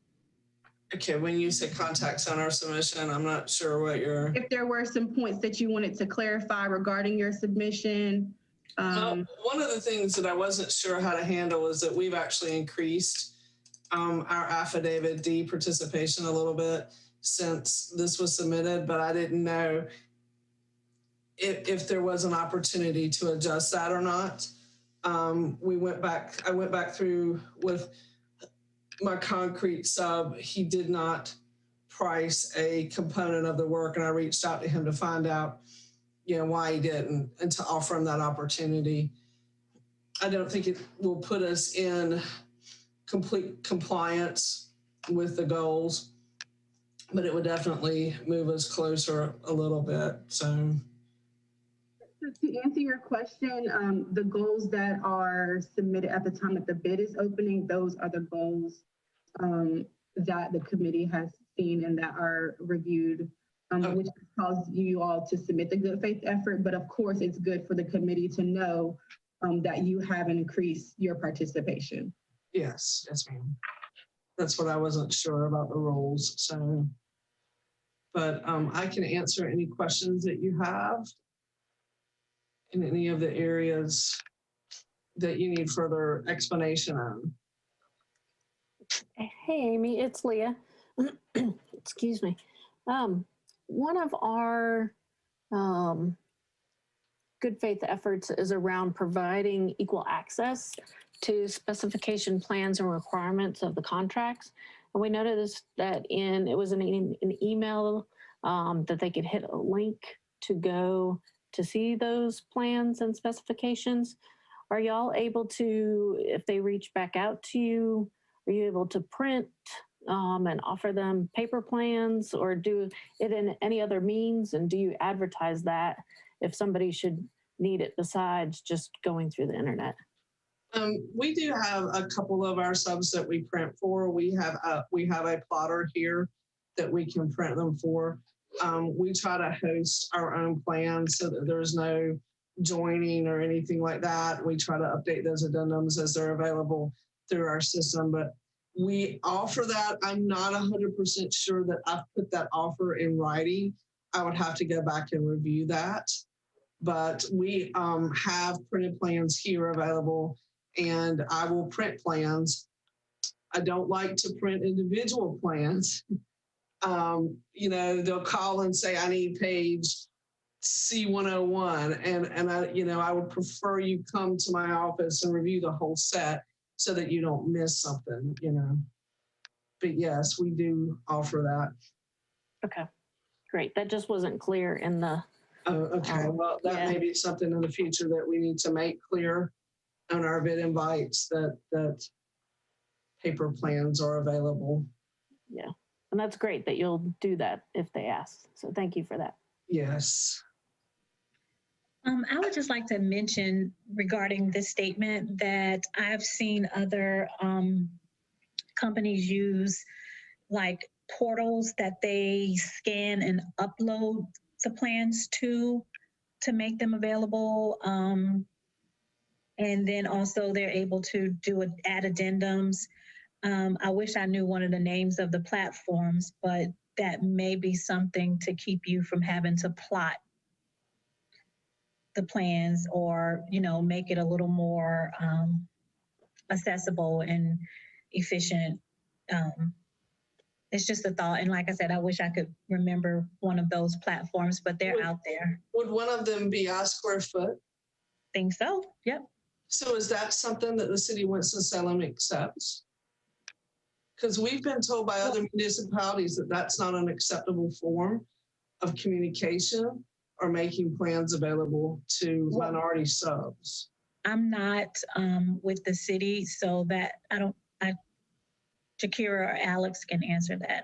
Okay, when you say context on our submission, I'm not sure what you're... If there were some points that you wanted to clarify regarding your submission. One of the things that I wasn't sure how to handle is that we've actually increased our affidavit D participation a little bit since this was submitted, but I didn't know if there was an opportunity to adjust that or not. I went back through with my concrete sub. He did not price a component of the work, and I reached out to him to find out, why he didn't, and to offer him that opportunity. I don't think it will put us in complete compliance with the goals, but it would definitely move us closer a little bit. So to answer your question, the goals that are submitted at the time that the bid is opening, those are the goals that the committee has seen and that are reviewed, which caused you all to submit the good faith effort. But of course, it's good for the committee to know that you have increased your participation. yes, ma'am. That's what I wasn't sure about the rules. So, but I can answer any questions that you have in any of the areas that you need further explanation on. Hey, Amy, it's Leah. Excuse me. One of our good faith efforts is around providing equal access to specification plans and requirements of the contracts. And we noticed that it was an email that they could hit a link to go to see those plans and specifications. Are y'all able to, if they reach back out to you, are you able to print and offer them paper plans or do it in any other means? And do you advertise that if somebody should need it besides just going through the internet? We do have a couple of our subs that we print for. We have a plotter here that we can print them for. We try to host our own plans so that there's no joining or anything like that. We try to update those addendums as they're available through our system, but we offer that. I'm not 100% sure that I've put that offer in writing. I would have to go back and review that. But we have printed plans here available, and I will print plans. I don't like to print individual plans. You know, they'll call and say, I need page C101. And I, you know, I would prefer you come to my office and review the whole set so that you don't miss something, you know. But yes, we do offer that. Okay, great. That just wasn't clear in the. Oh, okay. Well, that may be something in the future that we need to make clear on our bid invites that paper plans are available. Yeah, and that's great that you'll do that if they ask. So thank you for that. Yes. I would just like to mention regarding this statement that I've seen other companies use like portals that they scan and upload the plans to make them available. And then also they're able to add addendums. I wish I knew one of the names of the platforms, but that may be something to keep you from having to plot the plans or, you know, make it a little more accessible and efficient. It's just a thought. And like I said, I wish I could remember one of those platforms, but they're out there. Would one of them be I square foot? Think so, yep. So is that something that the city of Winston-Salem accepts? Because we've been told by other municipalities that that's not an acceptable form of communication or making plans available to minority subs. I'm not with the city, so that Shakira or Alex can answer that.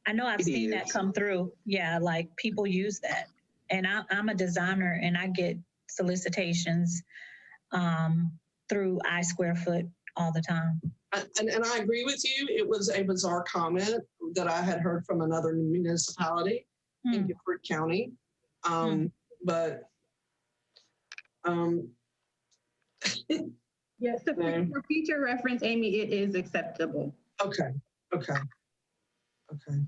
I know I've seen that come through. Yeah, like people use that. And I'm a designer and I get solicitations through iSquareFoot all the time. And I agree with you. It was a bizarre comment that I had heard from another municipality in Gifford County. But yes, so for future reference, Amy, it is acceptable. Okay. And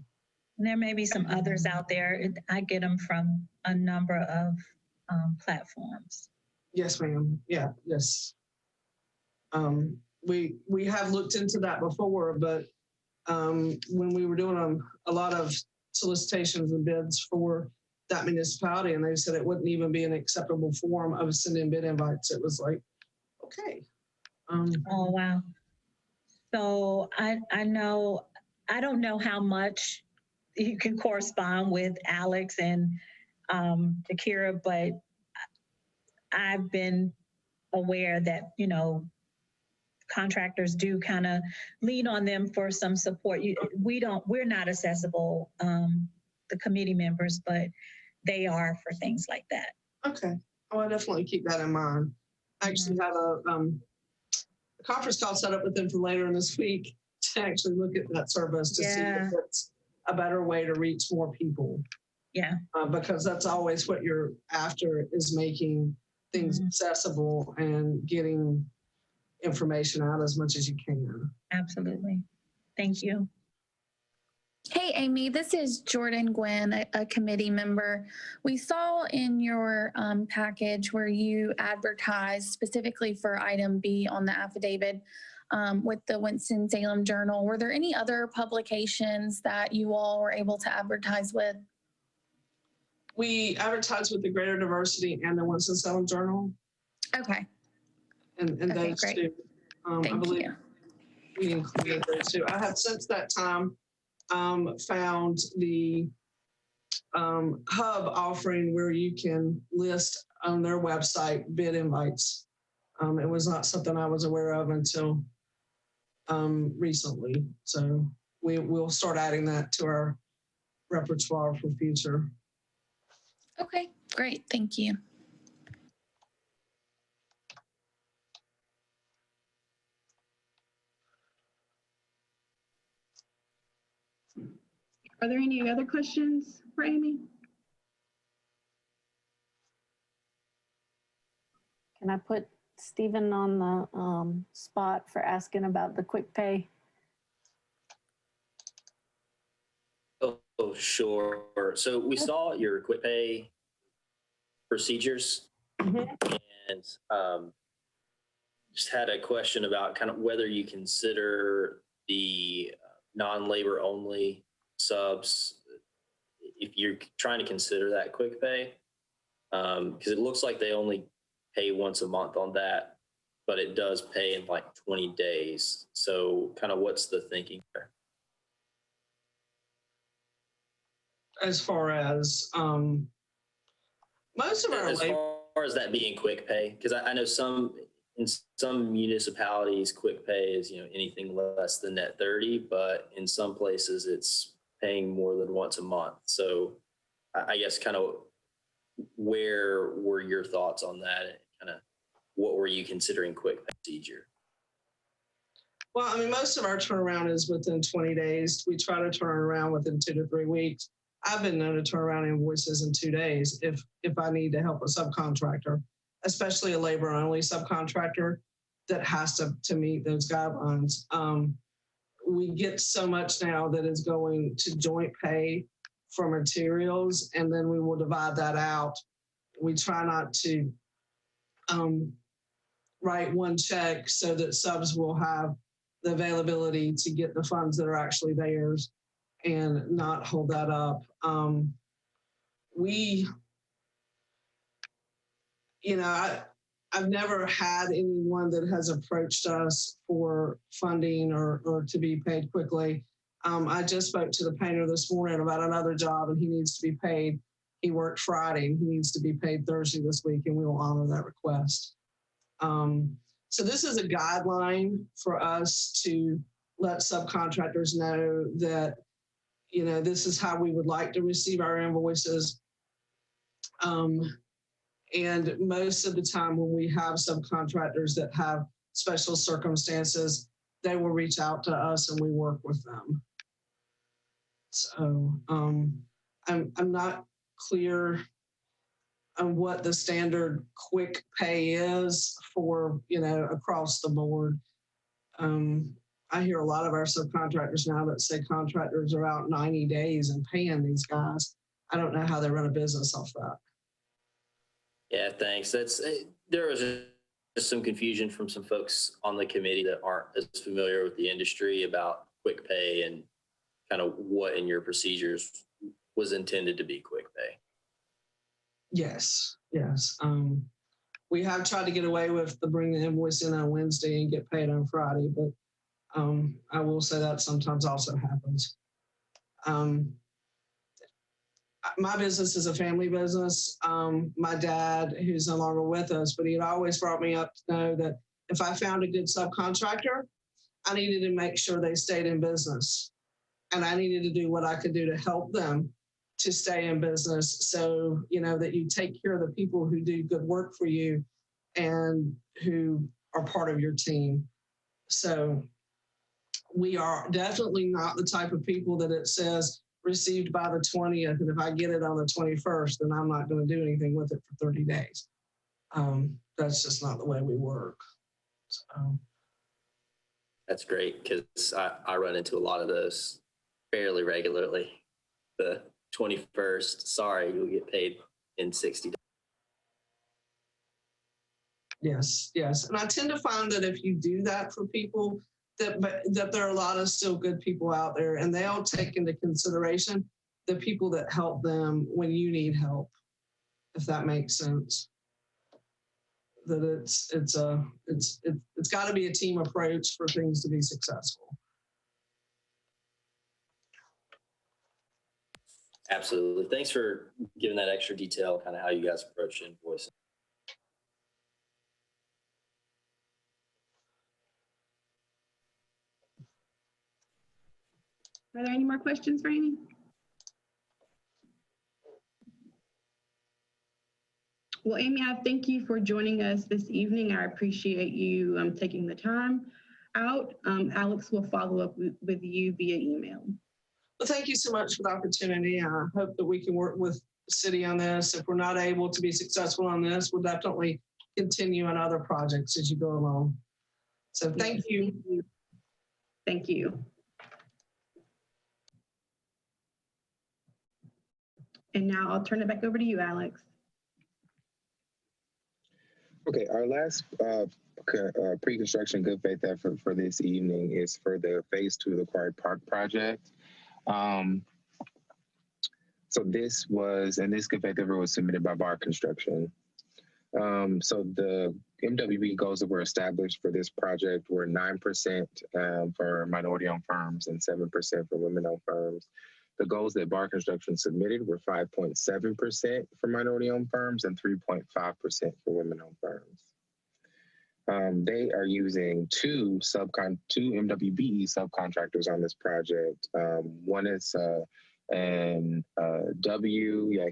there may be some others out there. I get them from a number of platforms. Yes, ma'am. Yeah, yes. We have looked into that before, but when we were doing a lot of solicitations and bids for that municipality, and they said it wouldn't even be an acceptable form of sending bid invites. It was like, okay. Oh, wow. So I don't know how much you can correspond with Alex and Shakira, but I've been aware that, you know, contractors do kind of lean on them for some support. We're not accessible, the committee members, but they are for things like that. Okay. Oh, I definitely keep that in mind. I actually have a conference call set up with them for later in this week to actually look at that service to see if it's a better way to reach more people. Yeah. Because that's always what you're after, is making things accessible and getting information out as much as you can. Absolutely. Thank you. Hey, Amy, this is Jordan Gwynn, a committee member. We saw in your package where you advertised specifically for item B on the affidavit with the Winston-Salem Journal. Were there any other publications that you all were able to advertise with? We advertise with the Greater Diversity and the Winston-Salem Journal. Okay. And okay, those great. two. Thank I believe you. we included those two. I have since that time found the hub offering where you can list on their website bid invites It was not something I was aware of until recently. So we'll start adding that to our repertoire for future. Okay, great. Thank you. Are there any other questions for Amy? Can I put Stephen on the spot for asking about the quick pay? Oh, sure. So we saw your quick pay procedures and just had a question about kind of whether you consider the non-labor only subs, if you're trying to consider that quick pay, because it looks like they only pay once a month on that, but it does pay in like 20 days. So kind of what's the thinking there? As far as most of our As far as that being quick pay, because I know in some municipalities, quick pay is, anything less than net 30, but in some places it's paying more than once a month. So I guess kind of where were your thoughts on that? And kind of what were you considering quick procedure? Well, I mean, most of our turnaround is within 20 days. We try to turn around within 2 to 3 weeks. I've been known to turn around invoices in 2 days if I need to help a subcontractor, especially a labor-only subcontractor that has to meet those guidelines. We get so much now that is going to joint pay for materials, and then we will divide that out. We try not to write one check so that subs will have the availability to get the funds that are actually theirs and not hold that up. I've never had anyone that has approached us for funding or to be paid quickly. I just spoke to the painter this morning about another job, and he needs to be paid. He worked Friday and he needs to be paid Thursday this week, and we will honor that request. So this is a guideline for us to let subcontractors know that, this is how we would like to receive our invoices. And most of the time when we have subcontractors that have special circumstances, they will reach out to us and we work with them. So I'm not clear on what the standard quick pay is for, across the board. I hear a lot of our subcontractors now that say contractors are out 90 days and paying these guys. I don't know how they run a business off that. Yeah, thanks. There was just some confusion from some folks on the committee that aren't as familiar with the industry about quick pay and kind of what in your procedures was intended to be quick pay. Yes. We have tried to get away with the bring the invoice in on Wednesday and get paid on Friday, but I will say that sometimes also happens. My business is a family business. My dad, who's no longer with us, but he had always brought me up to know that if I found a good subcontractor, I needed to make sure they stayed in business. And I needed to do what I could do to help them to stay in business. So, that you take care of the people who do good work for you and who are part of your team. So we are definitely not the type of people that it says received by the 20th. And if I get it on the 21st, then I'm not going to do anything with it for 30 days. That's just not the way we work. So. That's great, because I run into a lot of those fairly regularly. The 21st, sorry, you'll get paid in 60 days. Yes. And I tend to find that if you do that for people, that there are a lot of still good people out there, and they'll take into consideration the people that help them when you need help, if that makes sense. That it's got to be a team approach for things to be successful. Absolutely. Thanks for giving that extra detail, kind of how you guys approach invoicing. Are there any more questions for Amy? Well, Amy, I thank you for joining us this evening. I appreciate you taking the time out. Alex will follow up with you via email. Well, thank you so much for the opportunity. I hope that we can work with the city on this. If we're not able to be successful on this, we'll definitely continue on other projects as you go along. So thank you. Thank you. And now I'll turn it back over to you, Alex. Okay, our last pre-construction good faith effort for this evening is for the phase 2 of the Quarry Park project. So this good faith effort was submitted by Bar Construction. So the MWB goals that were established for this project were 9% for minority-owned firms and 7% for women-owned firms. The goals that Bar Construction submitted were 5.7% for minority-owned firms and 3.5% for women-owned firms. They are using two MWBE subcontractors on this project. One is Yadkin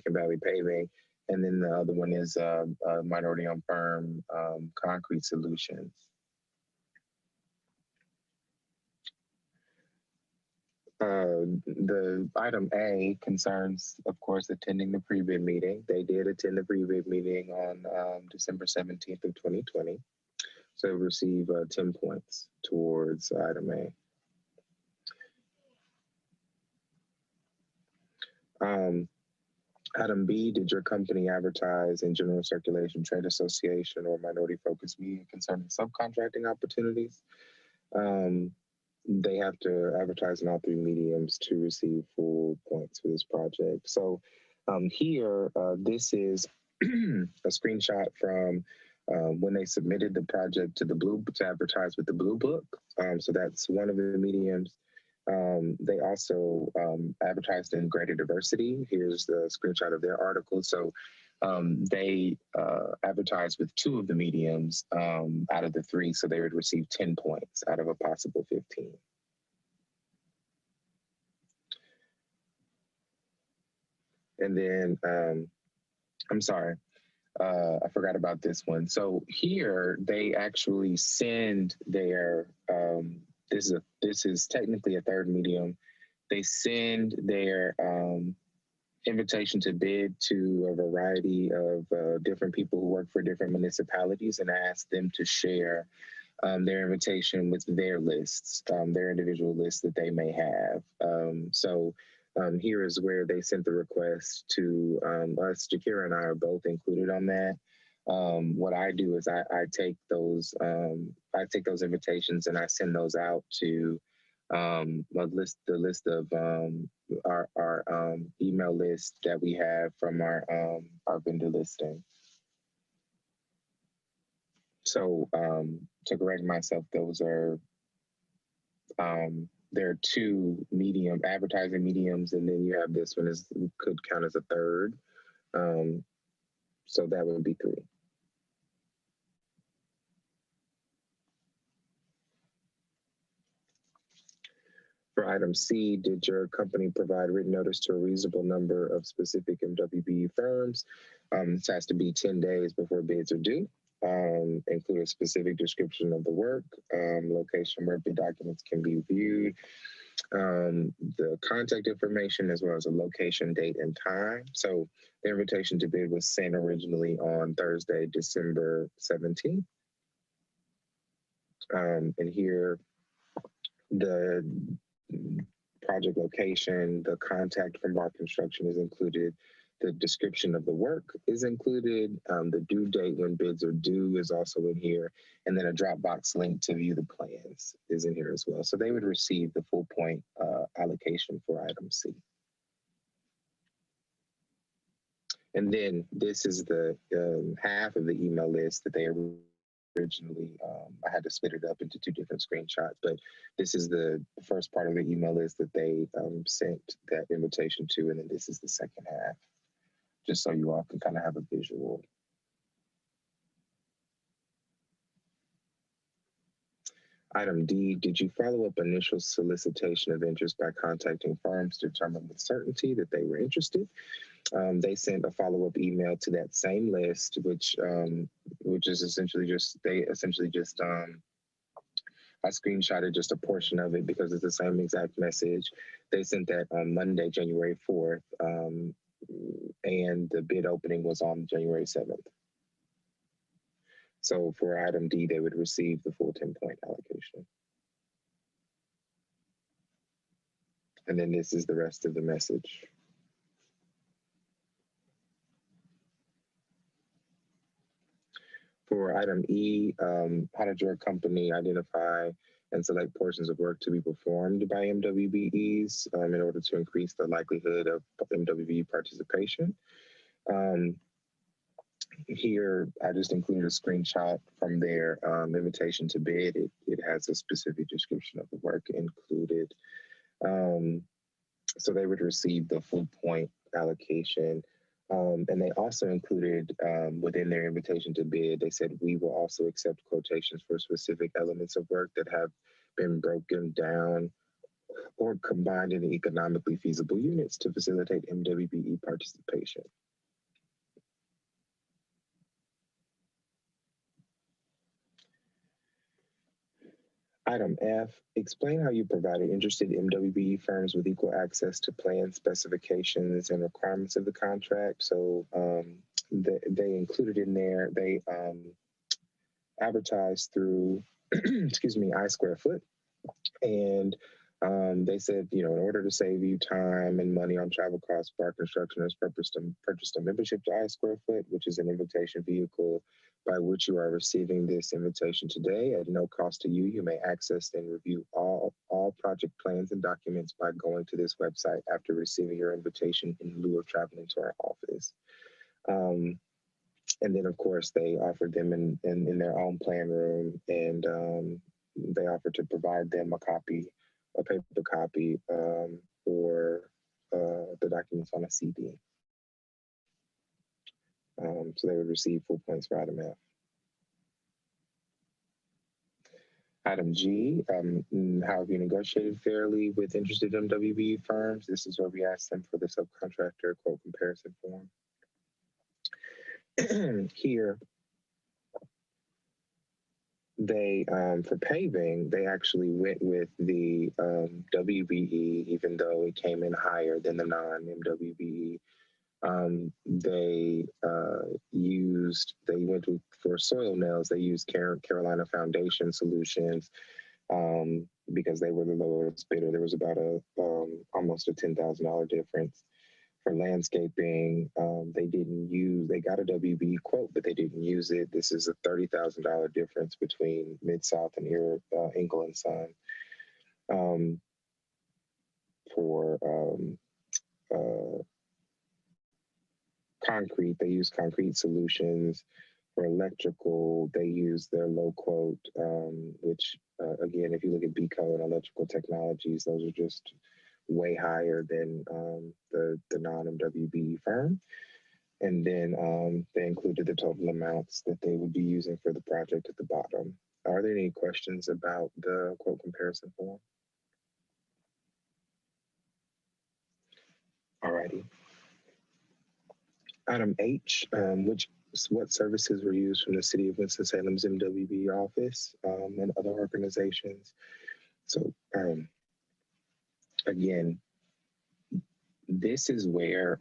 Valley Paving, and then the other one is a minority-owned firm, Concrete Solutions. The item A concerns, of course, attending the pre-bid meeting. They did attend the pre-bid meeting on December 17th of 2020. So receive 10 points towards item A. Item B, did your company advertise in general circulation, trade association, or minority-focused media concerning subcontracting opportunities? They have to advertise in all 3 mediums to receive full points for this project. So here, this is a screenshot from when they submitted the project to to advertise with the Blue Book. So that's one of the mediums. They also advertised in greater diversity. Here's the screenshot of their article. So they advertised with 2 of the mediums out of the 3, so they would receive 10 points out of a possible 15. And then, I'm sorry, I forgot about this one. So here they actually send their, this is technically a 3rd medium. They send their invitation to bid to a variety of different people who work for different municipalities and ask them to share their invitation with their lists, their individual lists that they may have. Here is where they sent the request to us. Jakira and I are both included on that. What I do is I take those invitations and I send those out to the list of our email list that we have from our vendor listing. So to correct myself, those are there are 2 advertising mediums, and then you have this one could count as a 3rd. So that would be 3. For item C, did your company provide written notice to a reasonable number of specific MWBE firms? This has to be 10 days before bids are due. Include a specific description of the work, location where bid documents can be viewed, the contact information, as well as a location, date, and time. So the invitation to bid was sent originally on Thursday, December 17th. And here, the project location, the contact from Bar Construction is included. The description of the work is included. The due date when bids are due is also in here. And then a Dropbox link to view the plans is in here as well. So they would receive the full point allocation for item C. And then this is the half of the email list that they originally, I had to split it up into 2 different screenshots, but this is the first part of the email list that they sent that invitation to, and then this is the second half, just so you all can kind of have a visual. Item D, did you follow up initial solicitation of interest by contacting firms to determine with certainty that they were interested? They sent a follow-up email to that same list, which is essentially just, I screenshotted just a portion of it because it's the same exact message. They sent that on Monday, January 4th, and the bid opening was on January 7th. So for item D, they would receive the full 10-point allocation. And then this is the rest of the message. For item E, how did your company identify and select portions of work to be performed by MWBEs in order to increase the likelihood of MWBE participation? Here, I just included a screenshot from their invitation to bid. It has a specific description of the work included. So they would receive the full point allocation. And they also included within their invitation to bid, they said, we will also accept quotations for specific elements of work that have been broken down or combined into economically feasible units to facilitate MWBE participation. Item F, explain how you provided interested MWBE firms with equal access to plan specifications and requirements of the contract. So they included in there, they advertised through, excuse me, iSquareFoot. And they said, you know, in order to save you time and money on travel costs, Bar Construction has purchased a membership to iSquareFoot, which is an invitation vehicle by which you are receiving this invitation today at no cost to you. You may access and review all project plans and documents by going to this website after receiving your invitation in lieu of traveling to our office. And then, of course, they offered them in their own plan room, and they offered to provide them a paper copy for the documents on a CD. So they would receive full points for item F. Item G, how have you negotiated fairly with interested MWBE firms? This is where we ask them for the subcontractor quote comparison form. Here, they, for paving, they actually went with the WBE, even though it came in higher than the non-MWBE. They went for soil nails, they used Carolina Foundation Solutions because they were the lowest bidder. There was about almost a $10,000 difference. For landscaping, they got a WBE quote, but they didn't use it. This is a $30,000 difference between Mid-South and Engel & Son. For concrete, they use Concrete Solutions. For electrical, they use their low quote, which again, if you look at BCO and Electrical Technologies, those are just way higher than the non-MWBE firm. And then they included the total amounts that they would be using for the project at the bottom. Are there any questions about the quote comparison form? Alrighty. Item H, what services were used from the City of Winston-Salem's MWBE office and other organizations? So again, this is where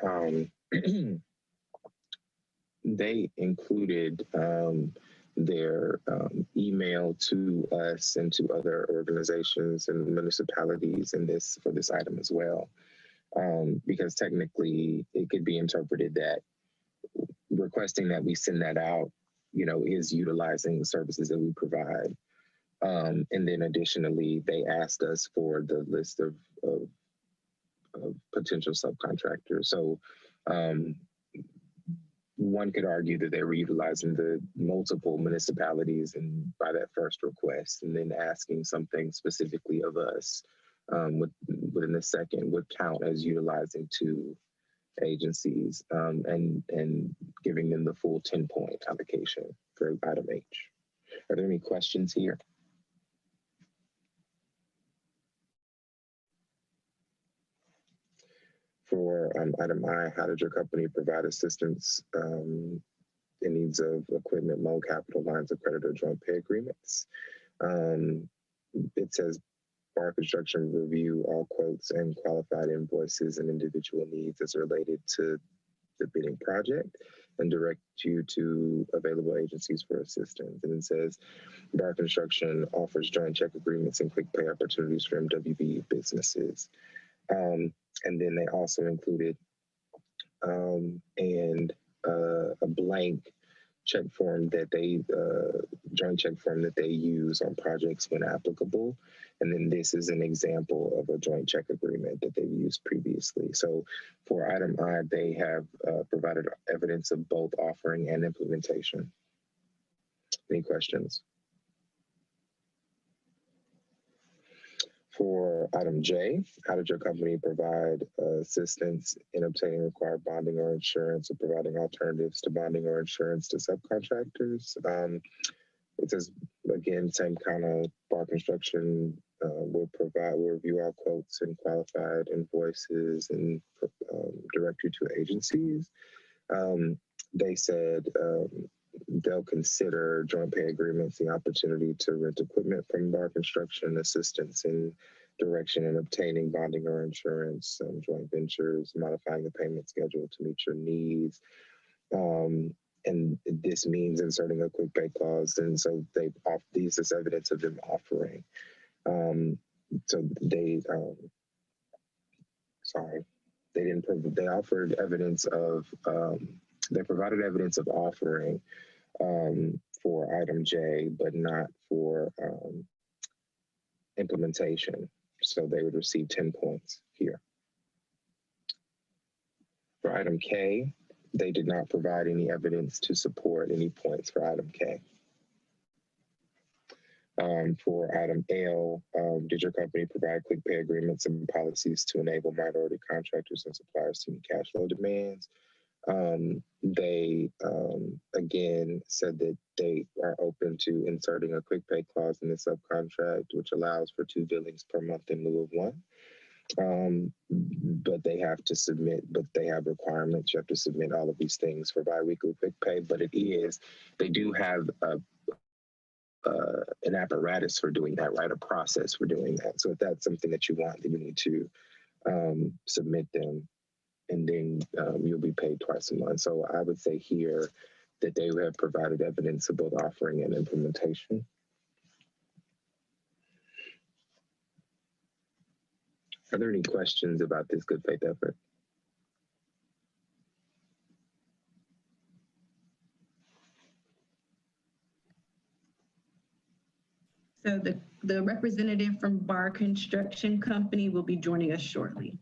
they included their email to us and to other organizations and municipalities for this item as well. Because technically it could be interpreted that requesting that we send that out, you know, is utilizing the services that we provide. And then additionally, they asked us for the list of potential subcontractors. So one could argue that they were utilizing the multiple municipalities and by that first request, and then asking something specifically of us within the second would count as utilizing two agencies and giving them the full 10-point allocation for item H. Are there any questions here? For item I, how did your company provide assistance in needs of equipment, loan, capital, lines of credit, or joint pay agreements? It says Bar Construction review all quotes and qualified invoices and individual needs as related to the bidding project and direct you to available agencies for assistance. And it says Bar Construction offers joint check agreements and quick pay opportunities for MWBE businesses. And then they also included a blank check form that they, joint check form that they use on projects when applicable. And then this is an example of a joint check agreement that they've used previously. So for item I, they have provided evidence of both offering and implementation. Any questions? For item J, how did your company provide assistance in obtaining required bonding or insurance or providing alternatives to bonding or insurance to subcontractors? It says, again, same kind of Bar Construction will review all quotes and qualified invoices and direct you to agencies. They said they'll consider joint pay agreements, the opportunity to rent equipment from Bar Construction, assistance in direction in obtaining bonding or insurance, joint ventures, modifying the payment schedule to meet your needs. And this means inserting a quick pay clause. And so these is evidence of them offering. So they offered evidence of, they provided evidence of offering for item J, but not for implementation. So they would receive 10 points here. For item K, they did not provide any evidence to support any points for item K. For item L, did your company provide quick pay agreements and policies to enable minority contractors and suppliers to meet cash flow demands? They again said that they are open to inserting a quick pay clause in the subcontract, which allows for 2 billings per month in lieu of 1. But they have to submit, but they have requirements. You have to submit all of these things for biweekly quick pay, but they do have an apparatus for doing that, right? A process for doing that. So if that's something that you want, then you need to submit them, and then you'll be paid twice a month. So I would say here that they have provided evidence of both offering and implementation. Are there any questions about this good faith effort? So the representative from Bar Construction Company will be joining us shortly.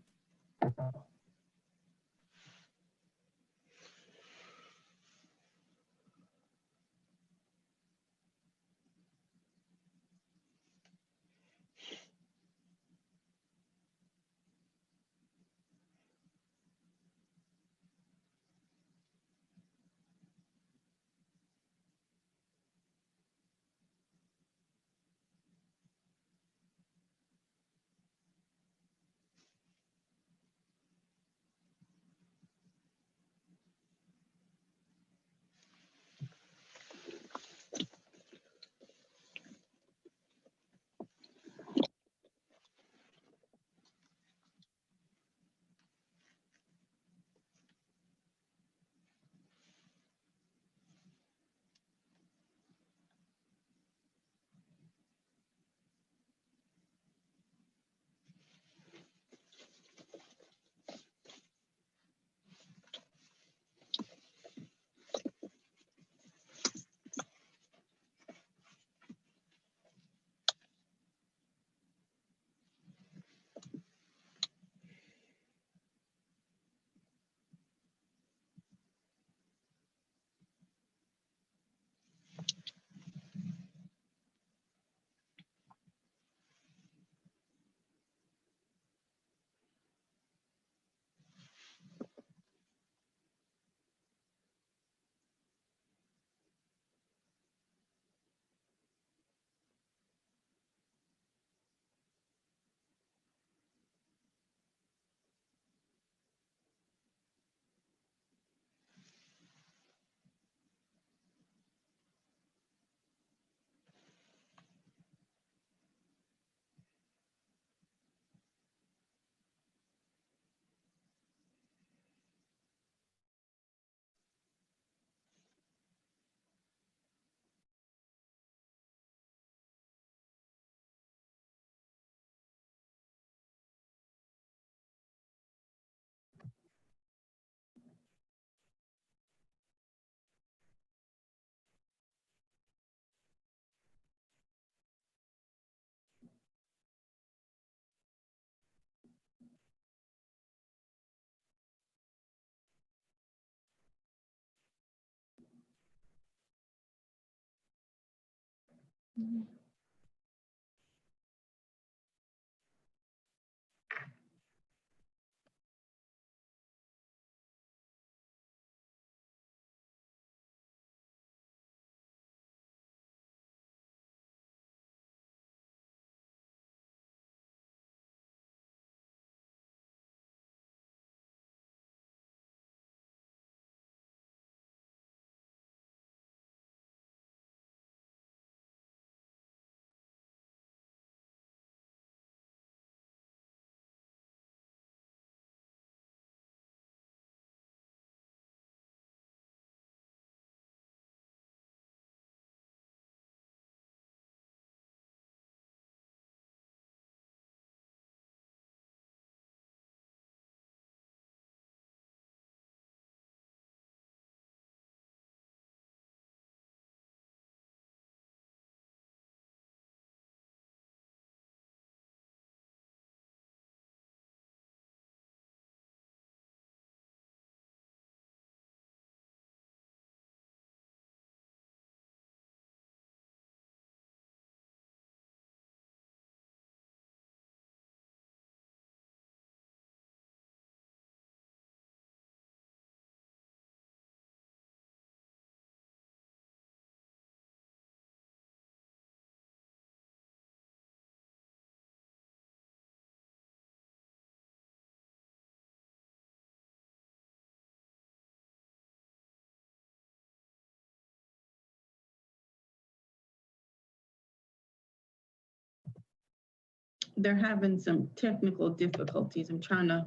They're having some technical difficulties. I'm trying to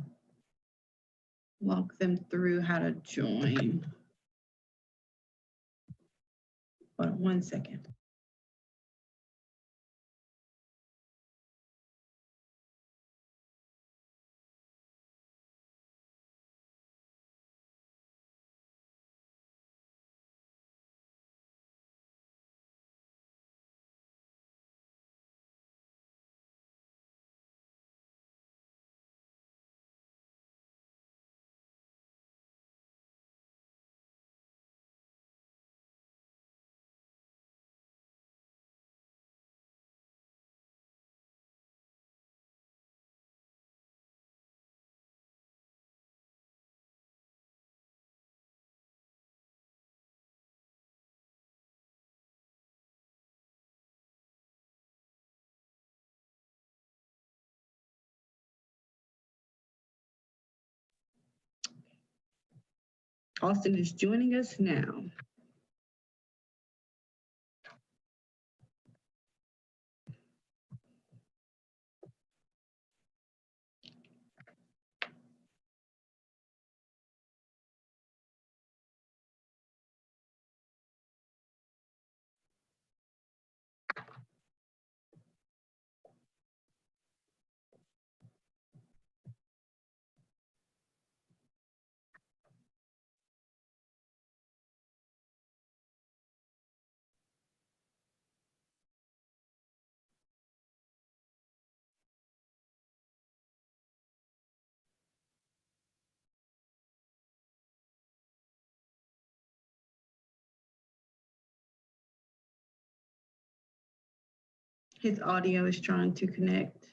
walk them through how to join. Hold on 1 second. Austin is joining us now. His audio is trying to connect.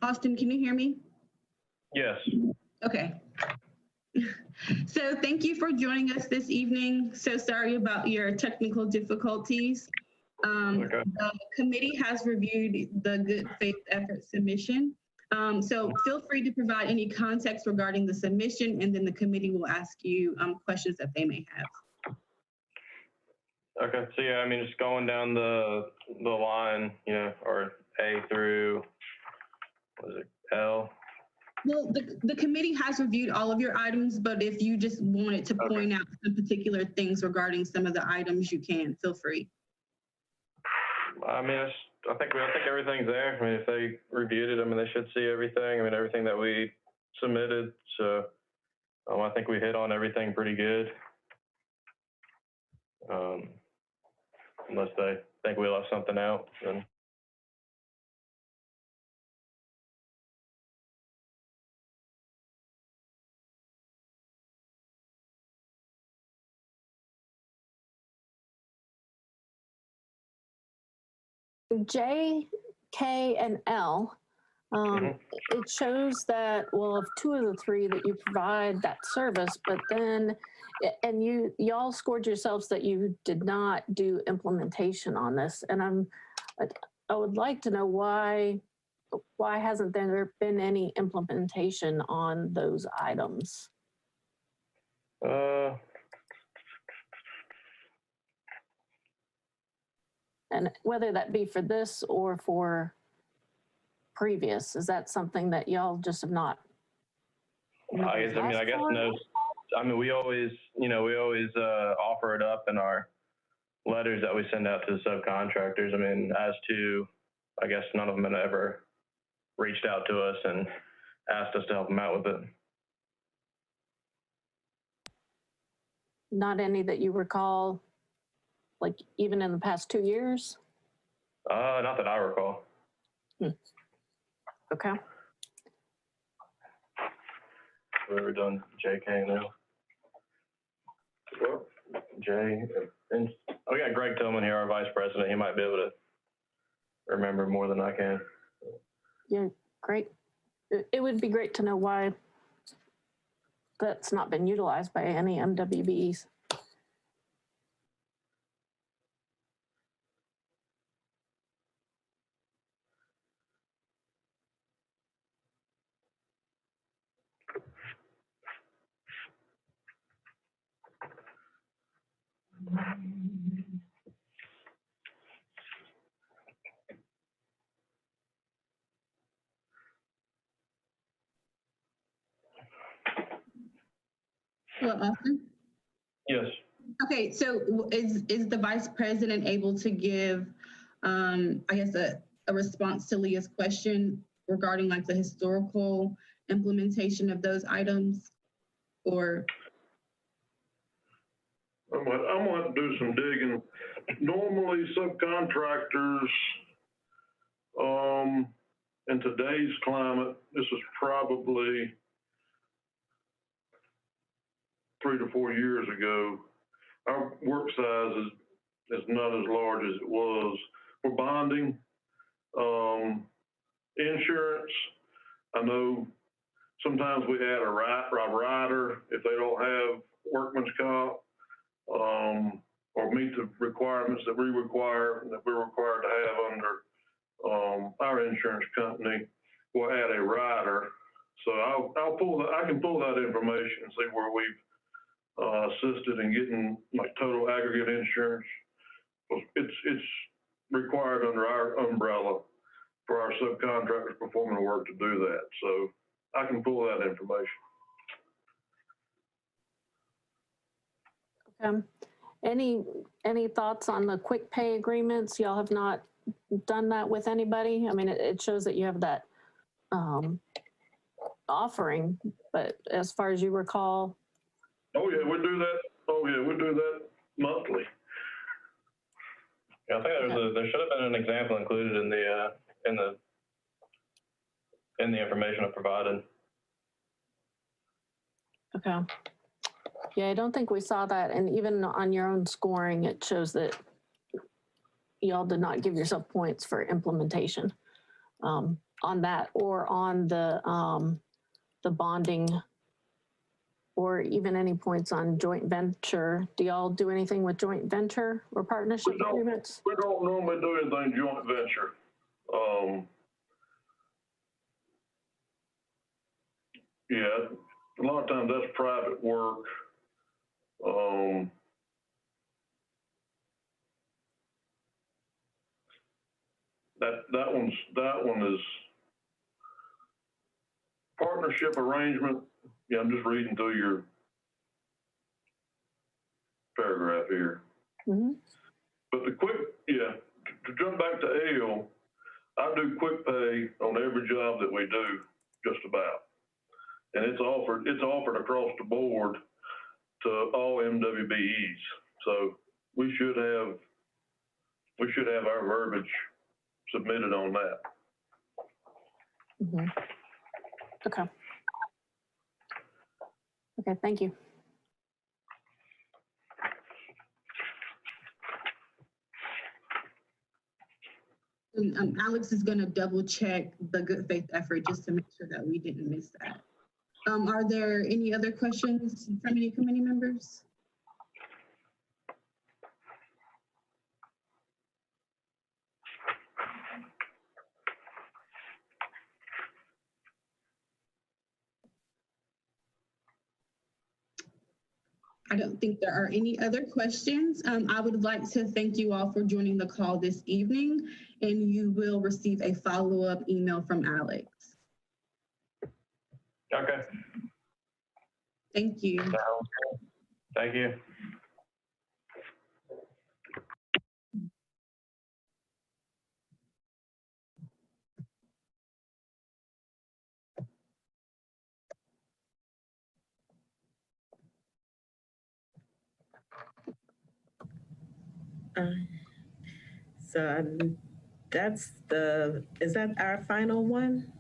Austin, can you hear me? Yes. Okay. So thank you for joining us this evening. So sorry about your technical difficulties. Okay. The committee has reviewed the good faith effort submission. So feel free to provide any context regarding the submission, and then the committee will ask you questions that they may have. Okay. So yeah, I mean, just going down the line, you know, or A through, what is it, L? Well, the committee has reviewed all of your items, but if you just wanted to point out some particular things regarding some of the items, you can, feel free. I mean, I think everything's there. I mean, if they reviewed it, I mean, they should see everything. I mean, everything that we submitted. So I think we hit on everything pretty good. Unless they think we left something out, then. J, K, and L, it shows that, well, of 2 of the 3 that you provide that service, but then, and y'all scored yourselves that you did not do implementation on this. And I would like to know why hasn't there been any implementation on those items? And whether that be for this or for previous, is that something that y'all just have not? I guess no. I mean, we always offer it up in our letters that we send out to the subcontractors. I mean, as to, I guess none of them have ever reached out to us and asked us to help them out with it. Not any that you recall, like even in the past 2 years? Not that I recall. Okay. We've done JK now. Well, J, and we got Greg Tillman here, our vice president. He might be able to remember more than I can. Yeah, great. It would be great to know why that's not been utilized by any MWBEs. Hello, Austin? Yes. Okay, so is the vice president able to give, I guess, a response to Leah's question regarding like the historical implementation of those items, or? I'm gonna have to do some digging. Normally, subcontractors, in today's climate, this is probably 3 to 4 years ago. Our work size is not as large as it was. For bonding, insurance, I know sometimes we add a rider if they don't have workman's comp, or meet the requirements that we're required to have under our insurance company. We'll add a rider. So I can pull that information and see where we've assisted in getting like total aggregate insurance. It's required under our umbrella for our subcontractors performing the work to do that. So I can pull that information. Any thoughts on the quick pay agreements? Y'all have not done that with anybody? I mean, it shows that you have that offering, but as far as you recall. Oh yeah, we do that. Oh yeah, we do that monthly. Yeah, I think there should have been an example included in the information I provided. Okay. Yeah, I don't think we saw that. And even on your own scoring, it shows that y'all did not give yourself points for implementation. on that or on the bonding, or even any points on joint venture. Do y'all do anything with joint venture or partnership agreements? We don't normally do anything joint venture. Yeah, a lot of times that's private work. That one is partnership arrangement. Yeah, I'm just reading through your paragraph here. Mm-hmm. But to jump back to L, I do quick pay on every job that we do, just about. And it's offered across the board to all MWBEs. So we should have our verbiage submitted on that. Mm-hmm. Okay. Okay, thank you. And Alex is going to double check the good faith effort just to make sure that we didn't miss that. Are there any other questions from any committee members? I don't think there are any other questions. I would like to thank you all for joining the call this evening, and you will receive a follow-up email from Alex. Okay. Thank you. Thank you. Is that our final one?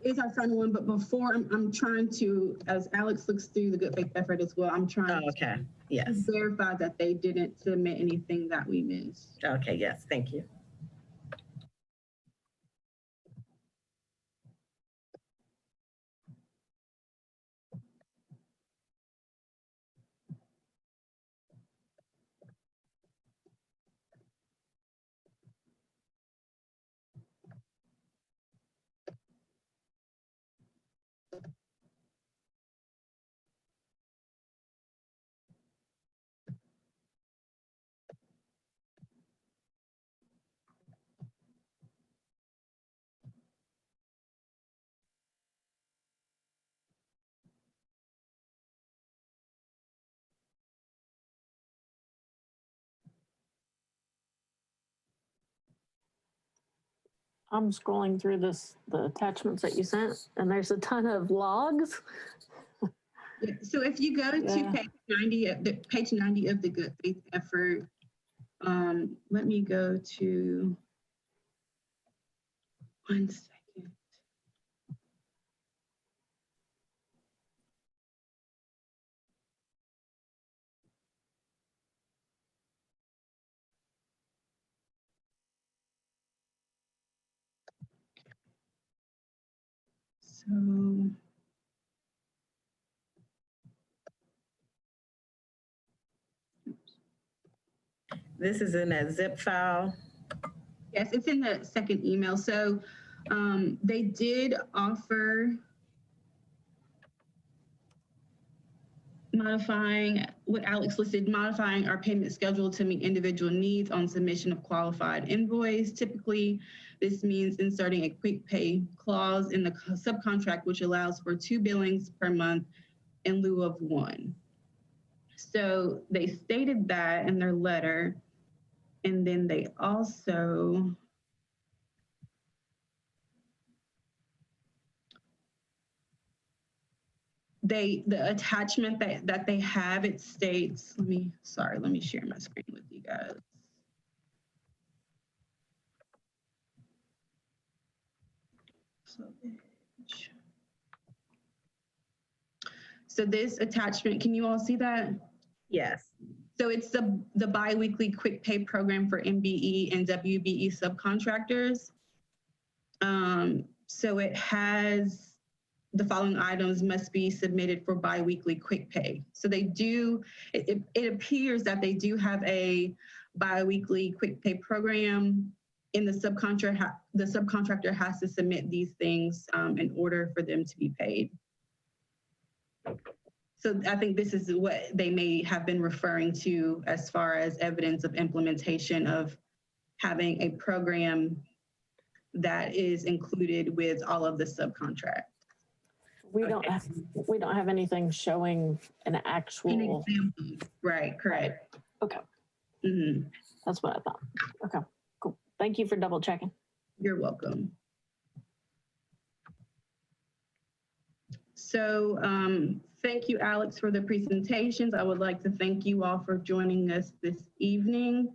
It's our final one, but before I'm trying to, as Alex looks through the good faith effort as well, I'm trying to verify that they didn't submit anything that we missed. Okay, yes, thank you. I'm scrolling through the attachments that you sent, and there's a ton of logs. Yeah, so if you go to page 90 of the good faith effort, let me go to 1 second. So This is in that zip file. yes, it's in the second email. So they did offer modifying what Alex listed, modifying our payment schedule to meet individual needs on submission of qualified invoice. Typically, this means inserting a quick pay clause in the subcontract, which allows for 2 billings per month in lieu of 1. So they stated that in their letter. And then they also, the attachment that they have, it states, let me share my screen with you guys. So this attachment, can you all see that? Yes. So it's the biweekly quick pay program for MBE and WBE subcontractors. So it has the following items must be submitted for biweekly quick pay. So they do, it appears that they do have a biweekly quick pay program. In the subcontractor has to submit these things in order for them to be paid. So I think this is what they may have been referring to as far as evidence of implementation of having a program that is included with all of the subcontract. We don't have anything showing an actual. An example. Right, correct. Okay. Mm-hmm. That's what I thought. Okay, cool. Thank you for double checking. You're welcome. So thank you, Alex, for the presentations. I would like to thank you all for joining us this evening.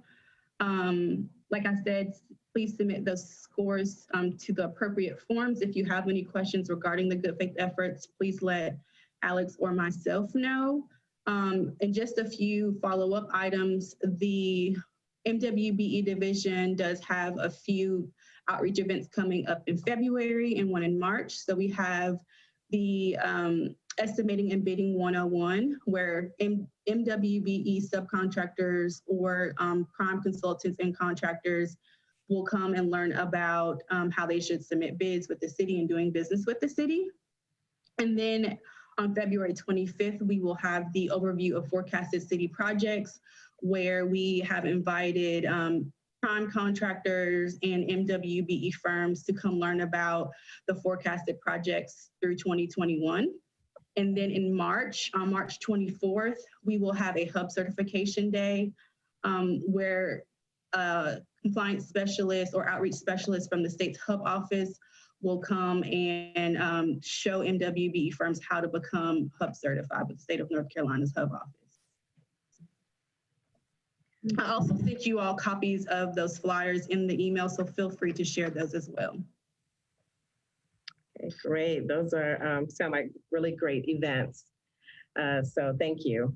Like I said, please submit those scores to the appropriate forms. If you have any questions regarding the good faith efforts, please let Alex or myself know. And just a few follow-up items. The MWBE division does have a few outreach events coming up in February and one in March. So we have the Estimating and Bidding 101, where MWBE subcontractors or prime consultants and contractors will come and learn about how they should submit bids with the city and doing business with the city. And then on February 25th, we will have the overview of forecasted city projects, where we have invited prime contractors and MWBE firms to come learn about the forecasted projects through 2021. And then in March, on March 24th, we will have a hub certification day where compliance specialists or outreach specialists from the state's hub office will come and show MWBE firms how to become hub certified with the state of North Carolina's hub office. I also sent you all copies of those flyers in the email, so feel free to share those as well. Okay, great. Those are sound like really great events. So thank you.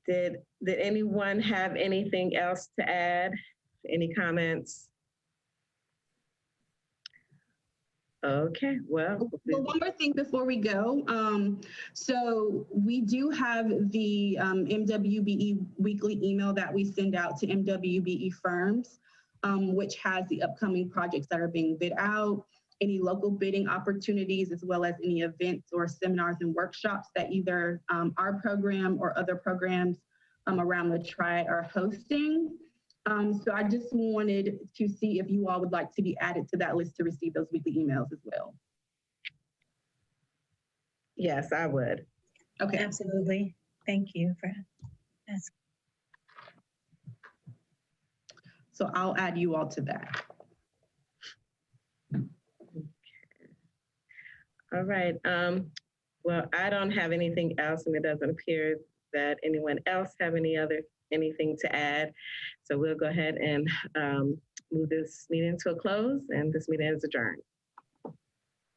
Did anyone have anything else to add? Any comments? Okay, well. One more thing before we go. So we do have the MWBE weekly email that we send out to MWBE firms, which has the upcoming projects that are being bid out, any local bidding opportunities, as well as any events or seminars and workshops that either our program or other programs around the Triad are hosting. So I just wanted to see if you all would like to be added to that list to receive those weekly emails as well. Yes, I would. Okay. Absolutely. Thank you for asking. So I'll add you all to that. All right. Well, I don't have anything else, and it doesn't appear that anyone else have anything to add. So we'll go ahead and move this meeting to a close, and this meeting is adjourned.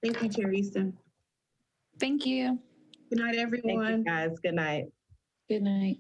Thank you, Chair Easton. Thank you. Good night, everyone. Thank you, guys. Good night. Good night.